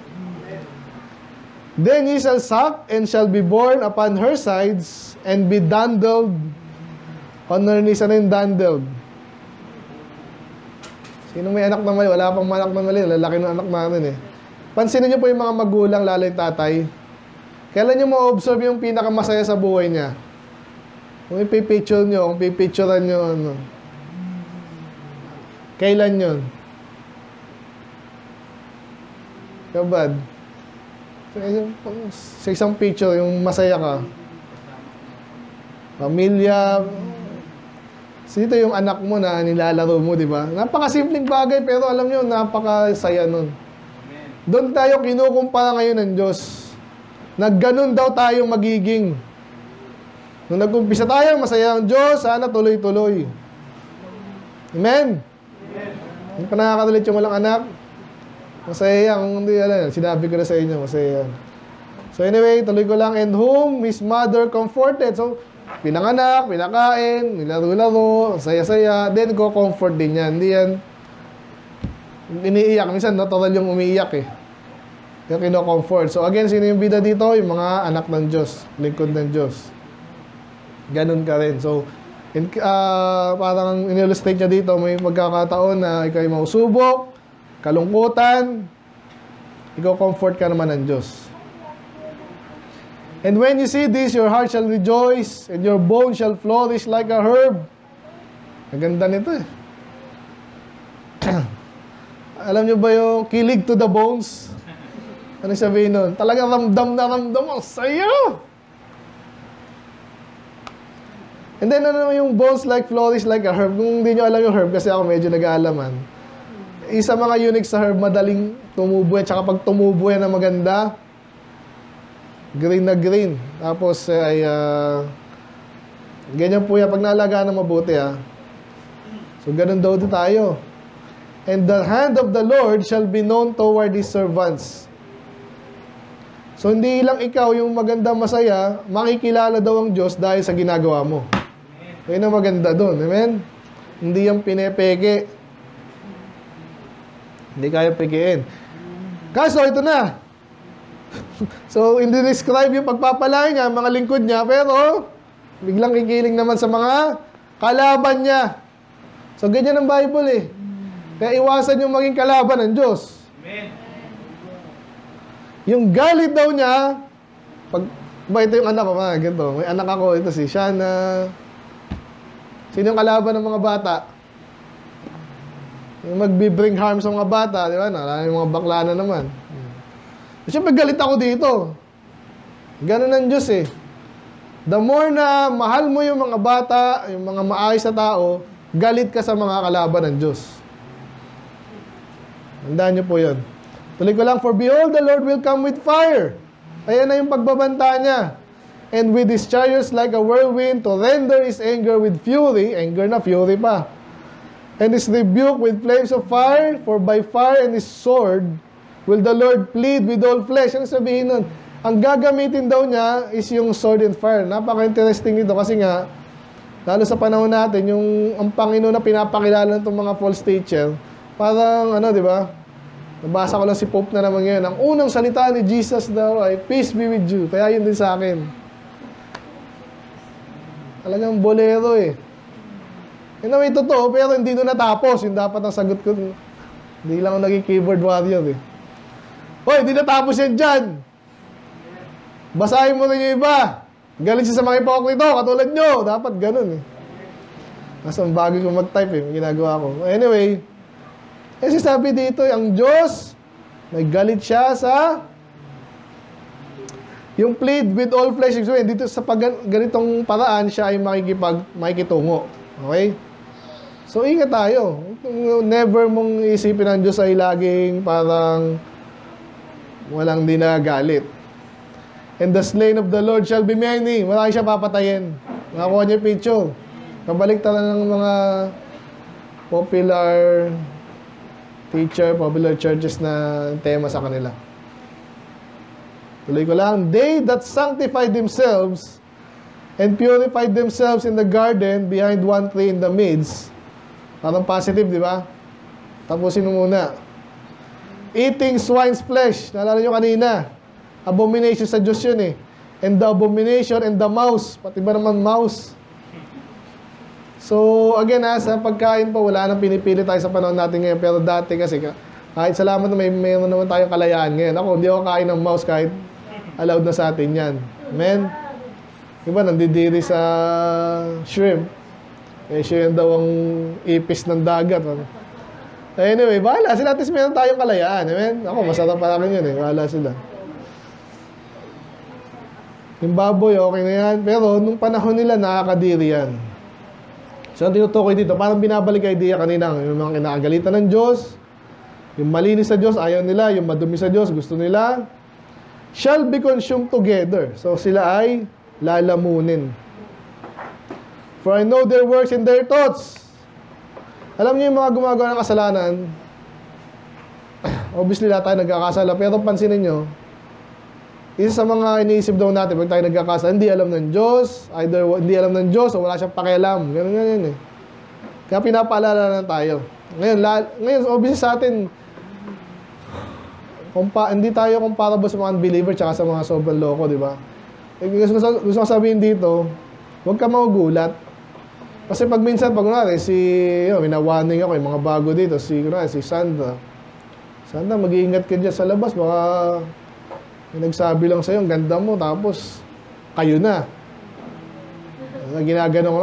Then ye shall suck and shall be born upon her sides and be dandled on her knees. Ano yung dandled? Sino may anak na mali? Wala pang anak na mali. Lalaki ng anak namin eh. Pansinin niyo po yung mga magulang, lalo yung tatay. Kailan niyo ma-observe yung pinakamasaya sa buhay niya? Kung ipipicture niyo, kung pipicturean niyo, ano. Kailan yun? Kabad. Sa isang picture, yung masaya ka. Pamilya. Dito yung anak mo na nilalaro mo, di ba? Napakasimpleng bagay, pero alam nyo, napakasaya nun. Doon tayo kinukumpara ngayon ng Diyos. Nagganon daw tayo magiging. Nung nag-umpisa tayo, masaya ang Diyos, sana tuloy-tuloy. Amen? Hindi pa nakakatulit yung walang anak. Masaya yan. Kung hindi, sinabi ko na sa inyo, masaya yan. So anyway, tuloy ko lang. And whom his mother comforted. So, pinanganak, pinakain, nilaro-laro, saya-saya. Then, go-comfort din yan. Hindi yan iniiyak. Minsan, natural yung umiiyak eh. Yung kino-comfort. So again, sino yung bida dito? Yung mga anak ng Diyos. Lingkod ng Diyos. Ganun ka rin. So, parang in-illustrate niya dito, may magkakataon na ikaw ay mausubok, kalungkutan, ikaw comfort ka naman ng Diyos. And when you see this, your heart shall rejoice, and your bones shall flourish like a herb. Ang ganda nito eh. Alam niyo ba yung kilig to the bones? Ano sabihin nun? Talagang ramdam na ramdam ang sayo! And then, ano yung bones like flourish like a herb? Kung hindi nyo alam yung herb, kasi ako medyo nag-aalaman. Isa mga unique sa herb, madaling tumubo yan. Tsaka pag tumubo yan na maganda, green na green. Tapos, ganyan po yan. Pag naalagaan na mabuti, So, ganun daw din tayo. And the hand of the Lord shall be known toward his servants. So, hindi lang ikaw yung maganda masaya, makikilala daw ang Diyos dahil sa ginagawa mo. Yun ang maganda doon. Amen? Hindi yung pinepeke. Hindi kaya pekein. Kaso, ito na. So, hindi describe yung pagpapalain niya, mga lingkod niya, pero biglang kikiling naman sa mga kalaban niya. So, ganyan ang Bible eh. Kaya iwasan yung maging kalaban ng Diyos. Amen. Yung galit daw niya, pag Ba, ito yung anak ko, mga ganito. May anak ako, ito si Shana. Sino yung kalaban ng mga bata? Yung magbi-bring harm sa mga bata, di ba? Yung mga bakla na naman. Siyempre, galit ako dito. Ganun ang Diyos eh. The more na mahal mo yung mga bata, yung mga maayos na tao, galit ka sa mga kalaban ng Diyos. Tandaan niyo po yun. Tuloy ko lang, for behold, the Lord will come with fire. Ayan na yung pagbabanta niya. And with his chariots like a whirlwind to render his anger with fury. Anger na, fury pa. And his rebuke with flames of fire. For by fire and his sword will the Lord plead with all flesh. Ano sabihin nun? Ang gagamitin daw niya is yung sword and fire. Napaka-interesting nito kasi nga, lalo sa panahon natin, yung ang Panginoon na pinapakilala ng mga false teacher, parang ano, di ba? Nabasa ko lang si Pope na naman ngayon. Ang unang salita ni Jesus daw ay, peace be with you. Kaya yun din sa akin. Talagang bolero eh. Yun na may totoo, pero hindi doon natapos. Yung dapat ang sagot ko. Hindi lang ako naging keyboard warrior eh. Hoy, hindi natapos yan dyan. Basahin mo rin yung iba. Galing siya sa mga ipokrito, katulad nyo. Dapat ganun eh. Nasa bago ko mag-type eh. Ginagawa ko. Anyway, kasi sabi dito, ang Diyos, naggalit siya sa yung plead with all flesh. So, dito sa ganitong paraan, siya ay makikitungo. Okay? So, ingat tayo. Never mong isipin ang Diyos ay laging parang walang dinagalit. And the slain of the Lord shall be many. Marami siya papatayin. Nakakuha niyo yung picture. Kabalik tala ng mga popular teacher, popular churches na tema sa kanila. Tuloy ko lang. They that sanctified themselves and purified themselves in the garden behind one tree in the midst. Parang positive, di ba? Tapusin mo muna. Eating swine's flesh. Naalala nyo kanina. Abomination sa Diyos yun eh. And the abomination and the mouse. Pati ba naman mouse? So, again sa pagkain po, wala nang pinipili tayo sa panahon natin ngayon. Pero dati kasi, kahit salamat na mayroon naman tayong kalayaan ngayon. Ako, hindi ako kain ng mouse kahit allowed na sa atin yan. Amen? Diba, nandidiri sa shrimp. Eh, siya daw ang ipis ng dagat. Anyway, bahala sila. At least meron tayong kalayaan. Amen? Ako, masarap pa rin yun eh. Bahala sila. Yung baboy, okay na yan. Pero, nung panahon nila, nakakadiri yan. So, ang tinutukoy dito, parang binabalik ang idea kanina, yung mga kinakagalitan ng Diyos, yung malinis sa Diyos, ayaw nila, yung madumi sa Diyos, gusto nila, shall be consumed together. So, sila ay lalamunin. For I know their works and their thoughts. Alam niyo yung mga gumagawa ng kasalanan, obviously lahat tayo nagkakasala, pero pansinin nyo, isa sa mga iniisip daw natin, pag tayo nagkakasala, hindi alam ng Diyos, either hindi alam ng Diyos o wala siyang pakialam. Ganun eh. Kaya pinapaalala na tayo. Ngayon obviously sa atin, hindi tayo comparable sa mga unbeliever tsaka sa mga sobrang loko, di ba? Gusto ko sabihin dito, huwag ka magugulat. Kasi pag minsan, kunwari, winawarning ako, yung mga bago dito, si Sandra. Sandra, mag-iingat ka dyan sa labas, baka may nagsabi lang sa'yo, ang ganda mo, tapos kayo na. Ginagano ko,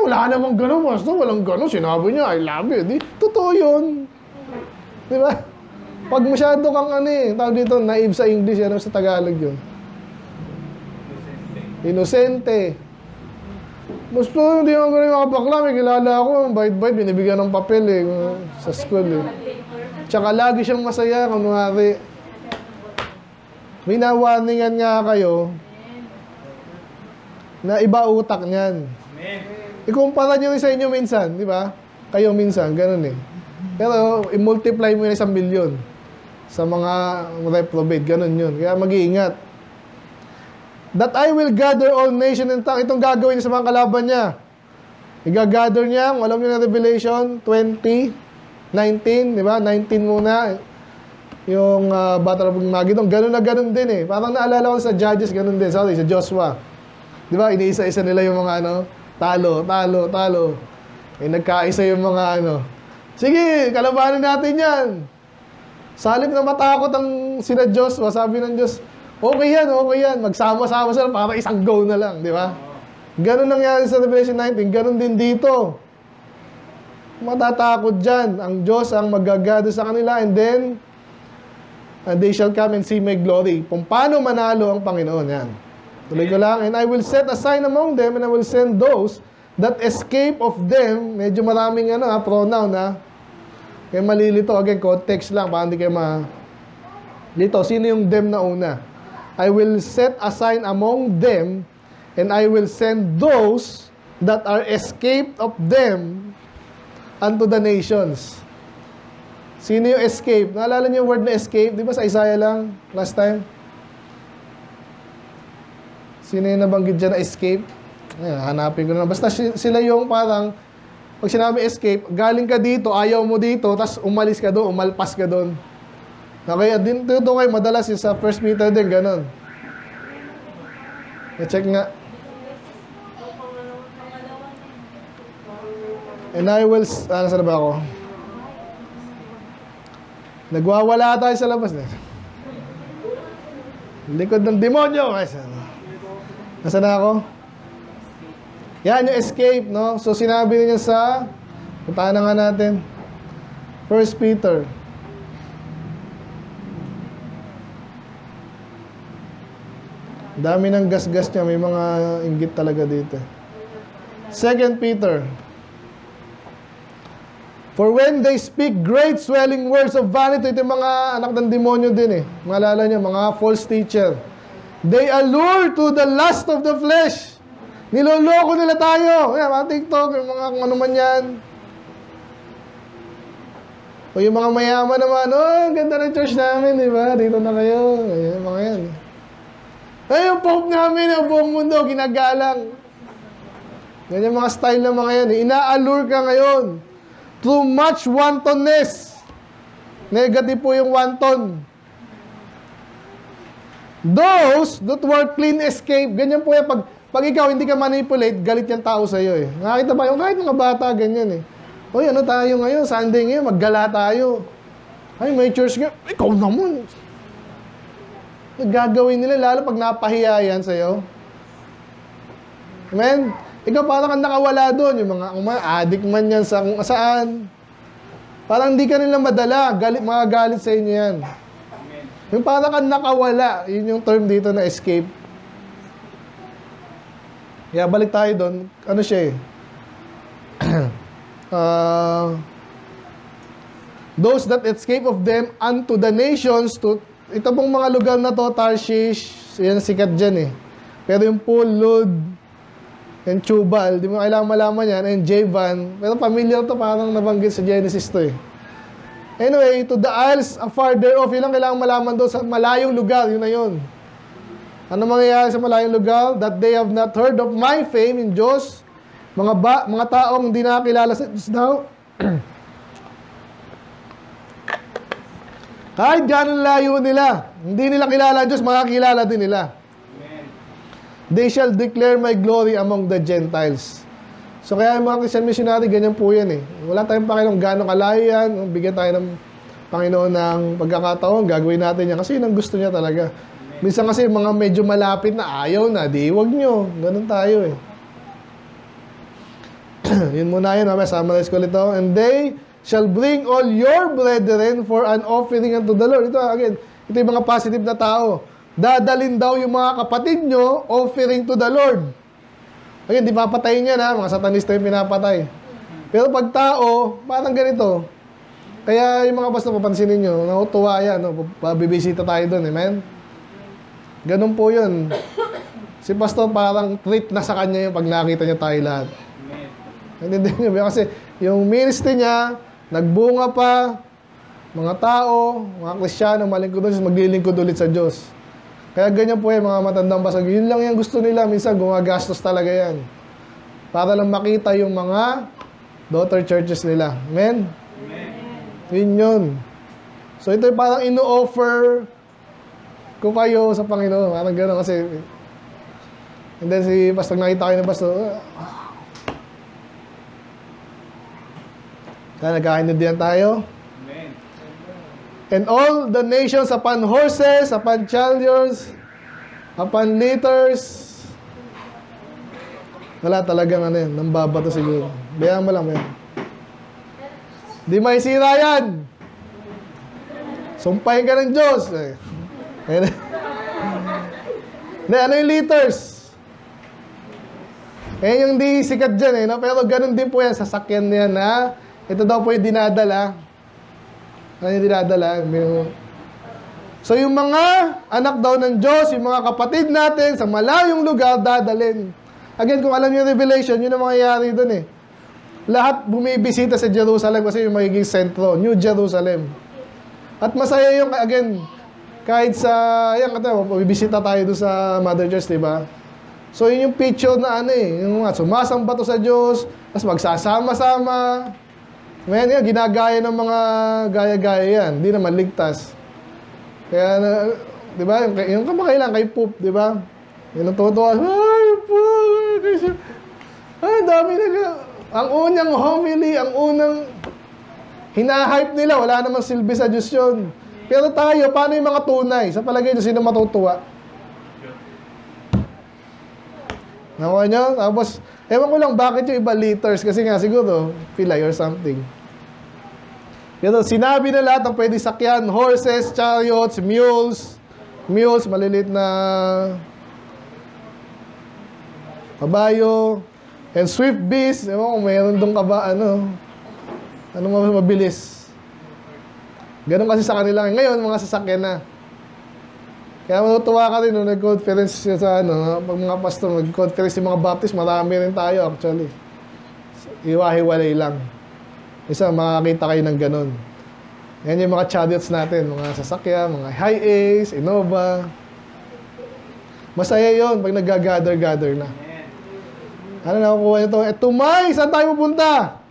wala namang gano'n, basta walang gano'n, sinabi niya, I love you. Di, totoo yun. Di ba? Pag masyado kang tawag dito, naive sa English, yan sa Tagalog yun. Inosente. Basta hindi naman gano'n yung mga bakla, may kilala ako, bait-bait, binibigyan ng papel sa school Tsaka lagi siyang masaya, kunwari. May nawarningan nga kayo na iba utak niyan. Ikumpara nyo rin sa inyo minsan, di ba? Kayo minsan, ganun eh. Pero i-multiply mo yun 1 milyon sa mga reprobate, ganun yun. Kaya mag-iingat. That I will gather all nations and tongue. Itong gagawin niya sa mga kalaban niya. I-gather niya, alam niyo na Revelation 20:19, di ba? 19 muna. Yung Battle of Armageddon, ganun na ganun din eh. Parang naalala ko sa Judges, ganun din. Sorry, sa Joshua. Di ba, iniisa-isa nila yung mga talo. Eh, nagkaisa yung mga sige, kalabanin natin yan. Sa halip na matakot ang sina Joshua, sabi ng Diyos, Okay yan, okay yan. Magsama-sama sila para isang go na lang, di ba? Ganun nangyari sa Revelation 19, ganun din dito. Matatakot dyan. Ang Diyos ang magagado sa kanila, and then they shall come and see my glory. Kung paano manalo ang Panginoon, yan. Tuloy ko lang. And I will set a sign among them, and I will send those that escape of them. Medyo maraming pronoun, ha? Kaya malilito. Again, context lang, para hindi kayo Dito, sino yung them na una? I will set a sign among them, and I will send those that are escaped of them unto the nations. Sino yung escape? Naalala niyo yung word na escape? Di ba sa Isaiah lang, last time? Sino yung nabanggit dyan na escape? Ayan, hanapin ko na. Basta sila yung parang, pag sinabi escape, galing ka dito, ayaw mo dito, tapos umalis ka doon, umalpas ka doon. Okay, dito kayo madalas yung sa 1 Peter din, ganun. I-check nga. And I will, saan ba ako? Nagwawala tayo sa labas. Likod ng demonyo. Nasaan na ako? Yan, yung escape, no? So, sinabi niya sa, puntahan na nga natin, 1 Peter. Dami ng gas-gas niya, may mga inggit talaga dito. 2 Peter. For when they speak great swelling words of vanity, ito yung mga anak ng demonyo din eh. Maalala niyo, mga false teacher. They allure to the lust of the flesh. Niloloko nila tayo. Yan, mga TikTok, yung mga kung ano man yan. O yung mga mayaman naman, ang ganda ng church namin, di ba? Dito na kayo. Ayan, mga yan. Ay, yung Pope namin, ang buong mundo, ginagalang. Ganyan mga style ng mga yan. Ina-allure ka ngayon. Too much wantonness. Negative po yung wanton. Those that were clean escape. Ganyan po yan. Pag ikaw hindi ka manipulate, galit yung tao sa'yo eh. Nakakita ba yung kahit mga bata, ganyan eh. Uy, ano tayo ngayon? Sunday ngayon, maggala tayo. Ay, may church nga. Ikaw naman. Gagawin nila, lalo pag napahiya yan sa'yo. Amen? Ikaw parang kang nakawala doon. Yung mga addict man yan sa kung saan. Parang hindi ka nila madala. Mga galit sa inyo yan. Yung parang kang nakawala. Yun yung term dito na escape. Kaya balik tayo doon. Ano siya eh? Those that escape of them unto the nations to... Ito pong mga lugar na to, Tarshish, yan sikat dyan eh. Pero yung Pool, Lud, and Tubal, di mo kailangan malaman yan, and Javan. Pero familiar to, parang nabanggit sa Genesis to eh. Anyway, to the isles afar thereof, yun lang kailangan malaman doon sa malayong lugar, yun na yun. Ano mangyayari sa malayong lugar? That they have not heard of my fame in Diyos. Mga taong hindi nakakilala sa Diyos daw. Kahit gano'n layo nila, hindi nila kilala Diyos, makakilala din nila. Amen. They shall declare my glory among the Gentiles. So kaya mga Christian missionary, ganyan po yan eh. Wala tayong pakialam gano'ng kalayo yan. Bigyan tayo ng Panginoon ng pagkakataon, gagawin natin yan. Kasi yun ang gusto niya talaga. Minsan kasi mga medyo malapit na ayaw na, di wag nyo. Ganun tayo eh. Yun muna yun, summarize ko ito. And they shall bring all your brethren for an offering unto the Lord. Ito again, ito yung mga positive na tao. Dadalin daw yung mga kapatid nyo, offering to the Lord. Again, di papatayin yan ha, mga satanista yung pinapatay. Pero pag tao, parang ganito. Kaya yung mga pastor, papansinin nyo, natutuwa yan, no? Pabibisita tayo doon, amen? Ganun po yun. Si pastor parang treat na sa kanya yung pag nakita niya tayo lahat. Hindi niyo, kasi yung ministry niya, nagbunga pa, mga tao, mga Kristiyano, malingkod doon, maglilingkod ulit sa Diyos. Kaya ganyan po yung mga matandang basag. Yun lang yung gusto nila, minsan gumagastos talaga yan. Para lang makita yung mga daughter churches nila. Amen? Amen. Yun yun. So ito yung parang ino-offer ko kayo sa Panginoon. Parang gano'n kasi. And then si Pastor, nakita kayo ng Pastor, kaya nagkakaintindihan tayo. Amen. And all the nations upon horses, upon chariots, Upon letters, wala talagang ano yan, nambabato siguro. Bayaan mo lang yan. Di may sira yan. Sumpahin ka ng Diyos. Ano yung letters? Yan yung di sikat dyan no? Pero ganun din po yan, sasakyan niya na ito daw po yung dinadala. Ano yung dinadala? So yung mga anak daw ng Diyos, yung mga kapatid natin sa malayong lugar, dadalhin. Again, kung alam niyo yung Revelation, yun ang mangyayari doon Lahat bumibisita sa Jerusalem kasi yung magiging sentro, New Jerusalem. At masaya yung, again, kahit sa, yan, bibisita tayo doon sa Mother Church, di ba? So yun yung picture na yung sumasamba to sa Diyos, tapos magsasama-sama. Ngayon yan, ginagaya ng mga gaya-gaya yan, hindi naman ligtas. Kaya, di ba, yung kamakailan kay Poop, di ba? Yung natutuwa, ay, Poop, dami ang unang homily, ang unang hinahype nila, wala namang silbi sa Diyos yun. Pero tayo, paano yung mga tunay? Sa palagay nyo, sino matutuwa? Nakuha nyo? Tapos, ewan ko lang bakit yung iba liters, kasi nga siguro, pilay or something. Pero sinabi na lahat ng pwede sakyan, horses, chariots, mules, maliliit na kabayo, and swift beasts. Ewan ko, mayroon doon anong mabilis. Ganun kasi sa kanila. Ngayon, mga sasakyan na. Kaya matutuwa ka rin nung nag-conference sa pag mga pastor, nag-conference yung mga baptist, marami rin tayo actually. Iwahiwalay lang. Isa, makakita kayo ng ganun. Yan yung mga chariots natin, mga sasakyan, mga Hi-Ace, Innova. Masaya yon pag nag-gather na. Ano nakukuha nito? Tumay! Saan tayo pupunta?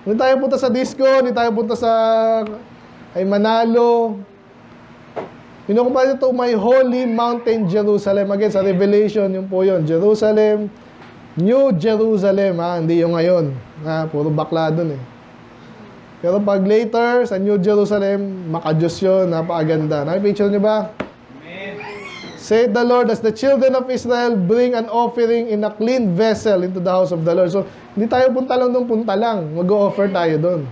Hindi tayo punta sa disco, hindi tayo punta sa Manalo. Pinukumpara nito, my holy mountain Jerusalem. Again, sa Revelation, yun po yun. Jerusalem, New Jerusalem, hindi yung ngayon. Puro bakla dun Pero pag later, sa New Jerusalem, maka-Diyos yun, napakaganda. Nakipicture nyo ba? Amen. Said the Lord, as the children of Israel bring an offering in a clean vessel into the house of the Lord. So, hindi tayo punta lang. Mag-o-offer tayo doon.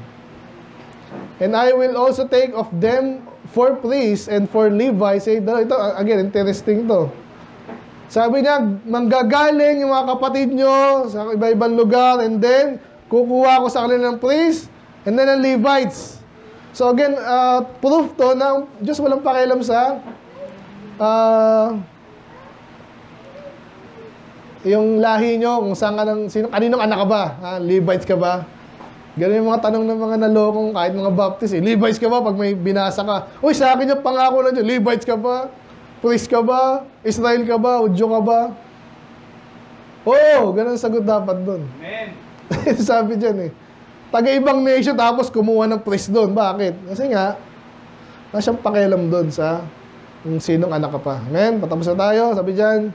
And I will also take of them for priests and for Levites. Say the Lord. Ito, again, interesting to. Sabi niya, manggagaling yung mga kapatid nyo sa iba-ibang lugar, and then, kukuha ko sa kanila ng priests, and then ang Levites. So again, proof to na Diyos walang pakialam sa yung lahi nyo, kung saan ka kaninong anak ka ba? Levites ka ba? Ganun yung mga tanong ng mga nalokong kahit mga baptist. Levites ka ba? Pag may binasa ka, uy, sa akin yung pangako na dyan, Levites ka ba? Priest ka ba? Israel ka ba? Udyo ka ba? Oo, ganun sagot dapat doon. Amen. Sabi dyan taga-ibang nation tapos kumuha ng priest doon. Bakit? Kasi nga, nasyang pakialam doon sa kung sinong anak ka pa. Amen? Patapos na tayo. Sabi dyan,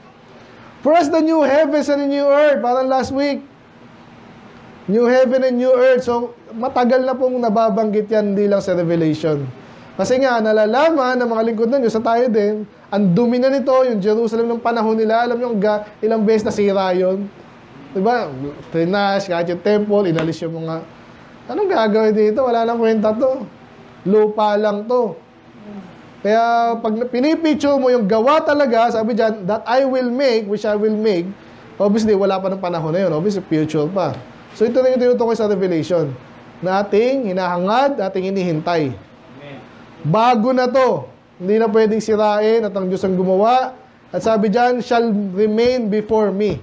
first the new heavens and the new earth. Parang last week. New heaven and new earth. So, matagal na pong nababanggit yan, hindi lang sa Revelation. Kasi nga, nalalaman ng mga lingkod na Diyos sa tayo din, ang dumi na nito, yung Jerusalem ng panahon nila, alam nyo, ilang beses nasira yun. Diba? Trinash, kahit yung temple, inalis yung mga anong gagawin dito? Wala nang kwenta to. Lupa lang to. Kaya pag pinipicture mo yung gawa talaga, sabi dyan, that I will make, which I will make, obviously, wala pa ng panahon na yun. Obviously, future pa. So, ito na yung tinutukoy sa Revelation. Na ating hinahangad, ating inihintay. Amen. Bago na to. Hindi na pwedeng sirain at ang Diyos ang gumawa. At sabi dyan, shall remain before me.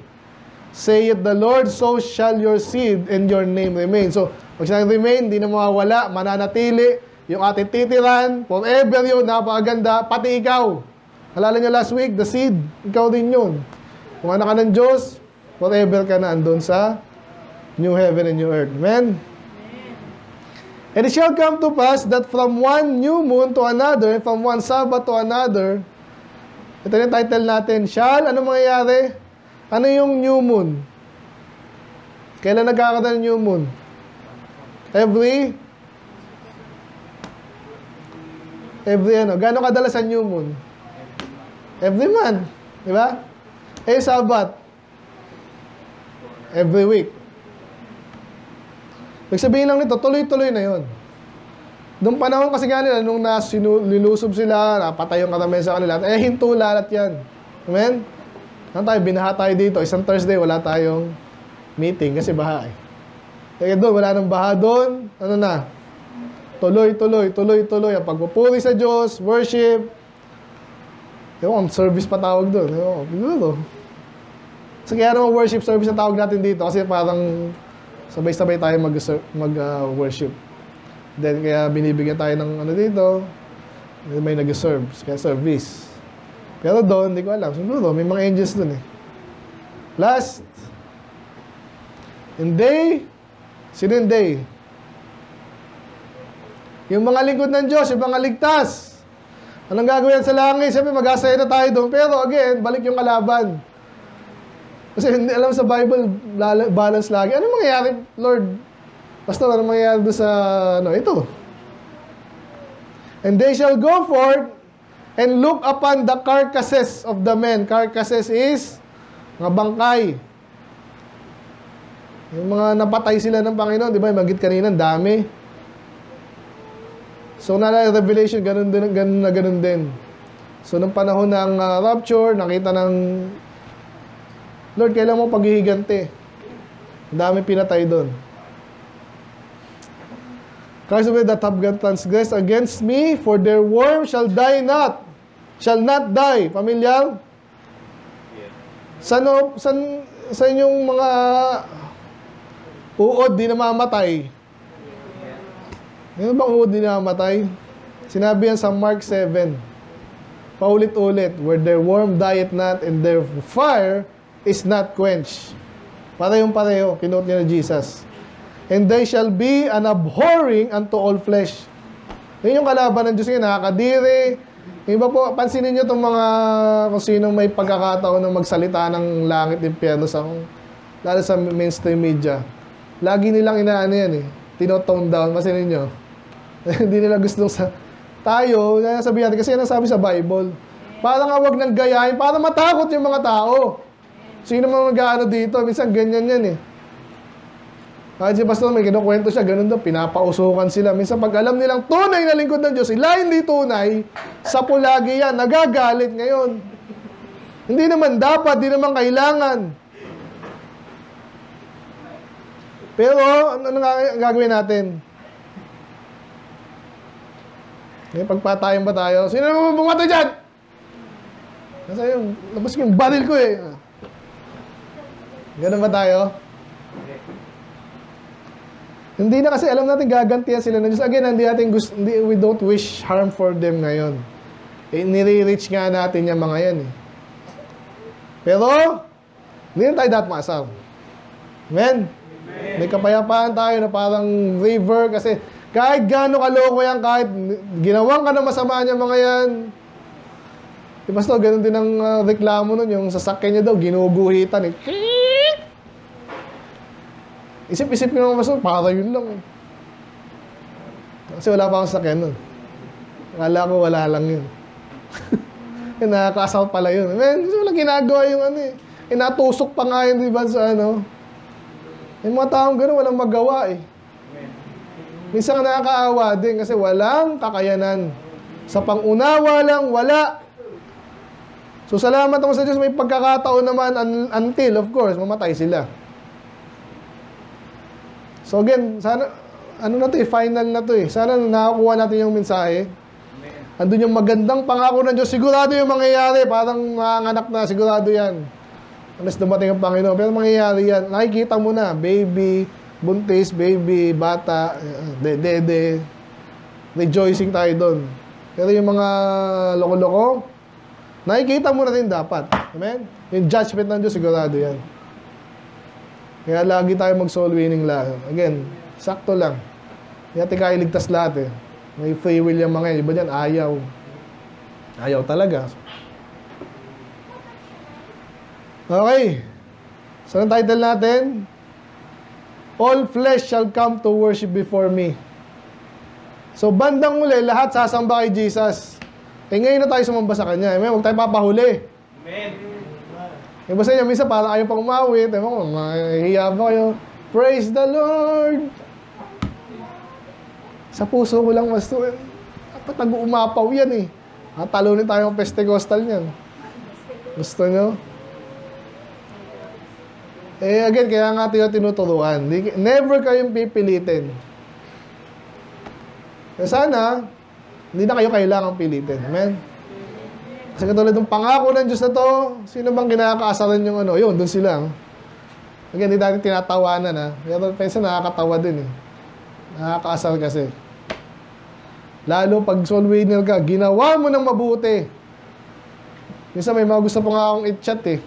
Saith the Lord, so shall your seed and your name remain. So, pag sinang remain, hindi na mawawala, mananatili, yung ating titiran, forever yun, napakaganda, pati ikaw. Alala nyo last week, the seed, ikaw din yun. Kung anak ka ng Diyos, forever ka na andun sa new heaven and new earth. Amen? And it shall come to pass that from one new moon to another, and from one Sabbath to another, ito yung title natin, shall, ano mangyayari? Ano yung new moon? Kailan nagkakaroon ng new moon? Every ano? Gano'ng kadalas ang new moon? Every month. Di ba? Eh, Sabat. Every week. Nagsabihin lang nito, tuloy-tuloy na yon. Noong panahon kasi nga nila, nung nilusob sila, napatay yung karamihan sa kanila, eh, hinto lalat yan. Amen? Ano tayo, binaha tayo dito. Isang Thursday, wala tayong meeting kasi baha eh. Kaya doon, wala nang baha doon. Ano na? Tuloy-tuloy. Ang pagpupuri sa Diyos, worship. Ewan, service pa tawag doon. Ewan, siguro. So kaya naman worship service na tawag natin dito kasi parang sabay-sabay tayo mag-worship. Then kaya binibigyan tayo ng ano dito, may nag-serve, kaya service. Pero doon, hindi ko alam. Siguro, may mga angels doon eh. Last. And they, sino yung they? Yung mga lingkod ng Diyos, yung mga ligtas. Anong gagawin sa langit? Siyempre, mag-asaya na tayo doon. Pero again, balik yung kalaban. Kasi hindi alam sa Bible, balance lagi. Ano mangyayari, Lord? Pastor, ano mangyayari doon sa, ito? And they shall go forth and look upon the carcasses of the men. Carcasses is mga bangkay. Yung mga napatay sila ng Panginoon, di ba? Magit kanina, dami. So, Revelation, ganun din. So, nung panahon ng rapture, nakita ng Lord, kailan mo paghihigante? Dami pinatay doon. Christ that have transgressed against me, for their worm shall not die. Familiar? Sa inyong mga uod di namamatay? Ano bang uod di namamatay? Sinabi yan sa Mark 7. Paulit-ulit, where their worm dieth not, and their fire is not quenched. Parehong-pareho, kinote niya na Jesus. And they shall be an abhorring unto all flesh. Yun yung kalaban ng Diyos ngayon, nakakadiri. Yung iba po, pansinin nyo itong mga, kung sino may pagkakataon na magsalita ng langit, impyerno, lalo sa mainstream media. Lagi nilang inaano yan eh. Tinotone down, pansinin nyo. Hindi nila gustong tayo, sabihin natin, kasi yan ang sabi sa Bible. Parang awag ng gayahin, para matakot yung mga tao. Sino mga mag-ano dito? Minsan ganyan yan eh. Kahit si Pastor may kinukwento siya, ganun daw, pinapausukan sila. Minsan pag alam nilang tunay na lingkod ng Diyos, sila hindi tunay, sa pulagi yan, nagagalit ngayon. Hindi naman dapat, hindi naman kailangan. Pero, ano gagawin natin? Ngayon, pagpatayan ba tayo? Sino naman bumatay dyan? Nasa yung, labas yung baril ko eh. Ganun ba tayo? Hindi na kasi alam natin gagantihan sila ng Diyos. Again, we don't wish harm for them ngayon. Nire-reach nga natin yung mga yan eh. Pero, hindi na tayo dapat maasar. Amen? May kapayapaan tayo na parang river kasi kahit gaano kaloko yan, kahit ginawang ka na masama niya mga yan. Di ba, ganun din ang reklamo nun, yung sasakyan niya daw, ginuguhitan eh. Isip-isip ko naman, Pastor, para yun lang. Kasi wala pa akong sasakyan nun. Akala ko wala lang yun. Nakaka-assault pala yun. Man, kasi wala ginagawa yung ano eh. Inatusok pa nga yun, di ba, sa ano. Yung mga taong gano'n, walang magawa eh. Minsan nakakaawa din kasi walang kakayanan. Sa pangunawa lang, wala. So, salamat naman sa Diyos, may pagkakataon naman until, of course, mamatay sila. So again, sana, ano na to eh, final na to eh. Sana nakakuha natin yung mensahe. Andun yung magandang pangako ng Diyos. Sigurado yung mangyayari. Parang manganak na, sigurado yan. Unless dumating ang Panginoon. Pero mangyayari yan. Nakikita mo na, baby, buntis, baby, bata, dede. Rejoicing tayo doon. Pero yung mga loko-loko, nakikita mo na rin dapat. Amen? Yung judgment ng Diyos, sigurado yan. Kaya lagi tayo mag-soul winning lang. Again, sakto lang. Hindi natin kaya iligtas lahat eh. May free will yung mga yun. Iba dyan, ayaw. Ayaw talaga. Okay. So, ang title natin, all flesh shall come to worship before me. So, bandang uli, lahat sasamba kay Jesus. Eh, ngayon na tayo sumamba sa Kanya. Amen? Huwag tayo papahuli. Amen. Yung ba sa inyo, minsan parang ayaw pang umawit. Ewan ko, mahihiya ba kayo? Praise the Lord! Sa puso ko lang, Pastor. Dapat nag-uumapaw yan eh. Talunin tayo ng Pentecostal niyan. Gusto nyo? Again, kaya nga tayo tinuturuan. Never kayong pipilitin. Sana, hindi na kayo kailangang pilitin. Amen? Kasi katulad ng pangako ng Diyos na to, sino bang kinakaasaran yung ano? Yun, dun sila. Again, hindi natin tinatawanan ha. Pero pensa nakakatawa din eh. Nakakaasar kasi. Lalo pag soul winner ka, ginawa mo ng mabuti. Minsan may mga gusto pa nga akong i-chat eh.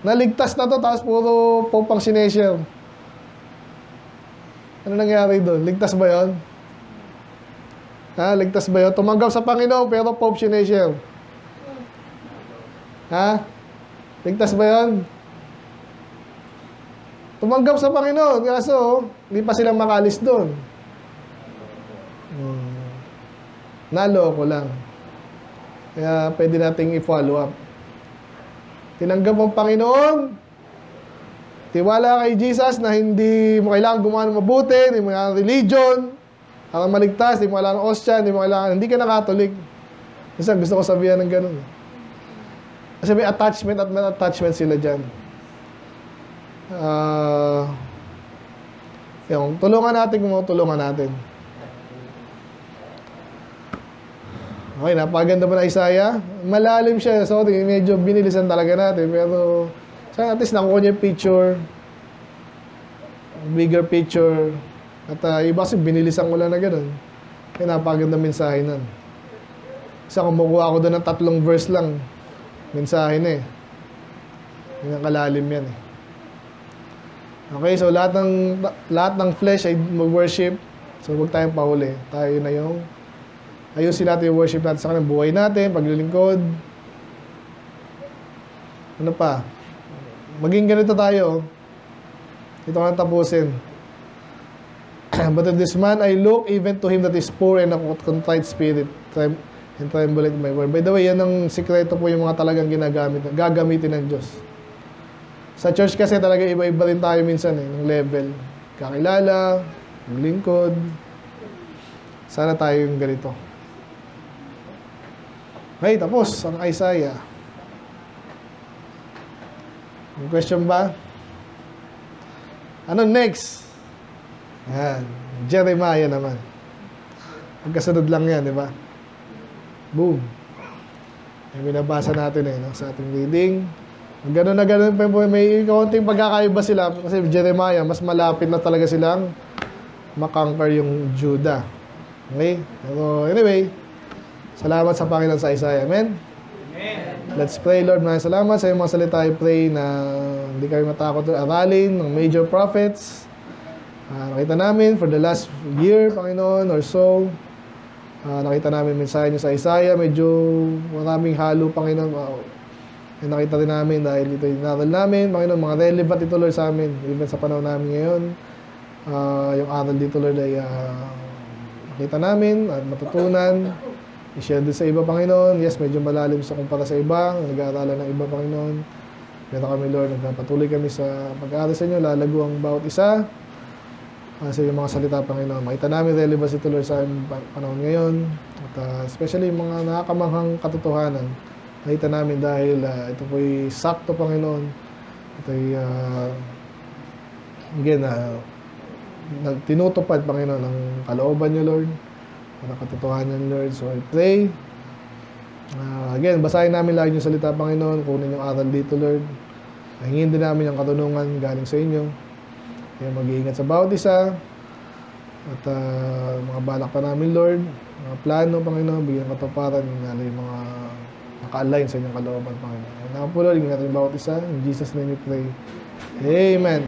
Naligtas na to, tapos puro popang sineshare. Ano nangyari doon? Ligtas ba yun? Ha? Ligtas ba yun? Tumanggap sa Panginoon, pero Pope sineshare. Ha? Ligtas ba yun? Tumanggap sa Panginoon, kaso hindi pa sila makalis doon. Naloko lang. Kaya pwede nating i-follow up. Tinanggap ang Panginoon, tiwala kay Jesus na hindi mo kailangan gumawa ng mabuti, hindi mo kailangan religion, para maligtas, hindi mo kailangan ostya, hindi ka na Catholic. Kasi gusto ko sabihan ng ganun. Kasi may attachment at may attachment sila dyan. Yung tulungan natin kung tulungan natin. Okay, napakaganda ba na Isaiah? Malalim siya. So, medyo binilisan talaga natin. Pero, sana at least nakuha niya yung picture. Bigger picture. At iba kasi binilisan ko lang na gano'n. Kaya napakaganda mensahe nun. Kasi kumukuha ako doon ng 3 verse lang. Mensahe na eh. Yung kalalim yan eh. Okay, so lahat ng flesh ay mag-worship. So huwag tayong pahuli. Tayo na yung ayusin natin yung worship natin sa kanyang buhay natin, paglilingkod. Ano pa? Maging ganito tayo. Ito ka nang tapusin. But of this man I look even to him that is poor and a contrite spirit and tremble at my word. By the way, yan ang sikreto po yung mga talagang gagamitin ng Diyos. Sa church kasi talaga iba-iba rin tayo minsan eh, ng level. Kakilala, lingkod. Sana tayo yung ganito. Okay, tapos ang Isaiah. May question ba? Ano next? Yan. Jeremiah naman. Magkasunod lang yan, di ba? Boom. Yung binabasa natin eh, no? Sa ating reading. Gano'n na gano'n pa po, may kaunting pagkakaiba sila. Kasi Jeremiah, mas malapit na talaga silang makonquer yung Judah. Okay? Pero anyway, salamat sa Panginoon sa Isaiah. Amen? Amen. Let's pray, Lord. Maraming salamat sa iyong mga salita. I pray na hindi kayo matakot aralin ng major prophets. Nakita namin for the last year, Panginoon, or so. Nakita namin mensahe niyo sa Isaiah. Medyo maraming halo, Panginoon. Nakita rin namin dahil ito yung naral namin. Panginoon, mga relevant ito, Lord, sa amin. Even sa panahon namin ngayon. Yung aral dito, Lord, ay nakita namin at matutunan. I-share din sa iba, Panginoon. Yes, medyo malalim sa kumpara sa iba. Nag-aaralan ng iba, Panginoon. Pero kami, Lord, nagpapatuloy kami sa pag-aaral sa inyo. Lalago ang bawat isa. Sa yung mga salita, Panginoon. Makita namin relevance ito, Lord, sa panahon ngayon. At especially yung mga nakakamanghang katotohanan. Nakita namin dahil ito po'y sakto, Panginoon. Ito'y, again, tinutupad, Panginoon, ang kalooban niyo, Lord. Ang katotohanan, Lord. So, I pray. Again, basahin namin lagi yung salita, Panginoon. Kunin yung aral dito, Lord. Hingin din namin ang katunungan galing sa inyo. Kaya mag-iingat sa bawat isa. At mga balak pa namin, Lord. Mga plano, Panginoon. Bigyan katuparan yung mga naka-align sa inyong kalooban, Panginoon. Kaya po, Lord, ingatan yung bawat isa. In Jesus' name we pray. Amen.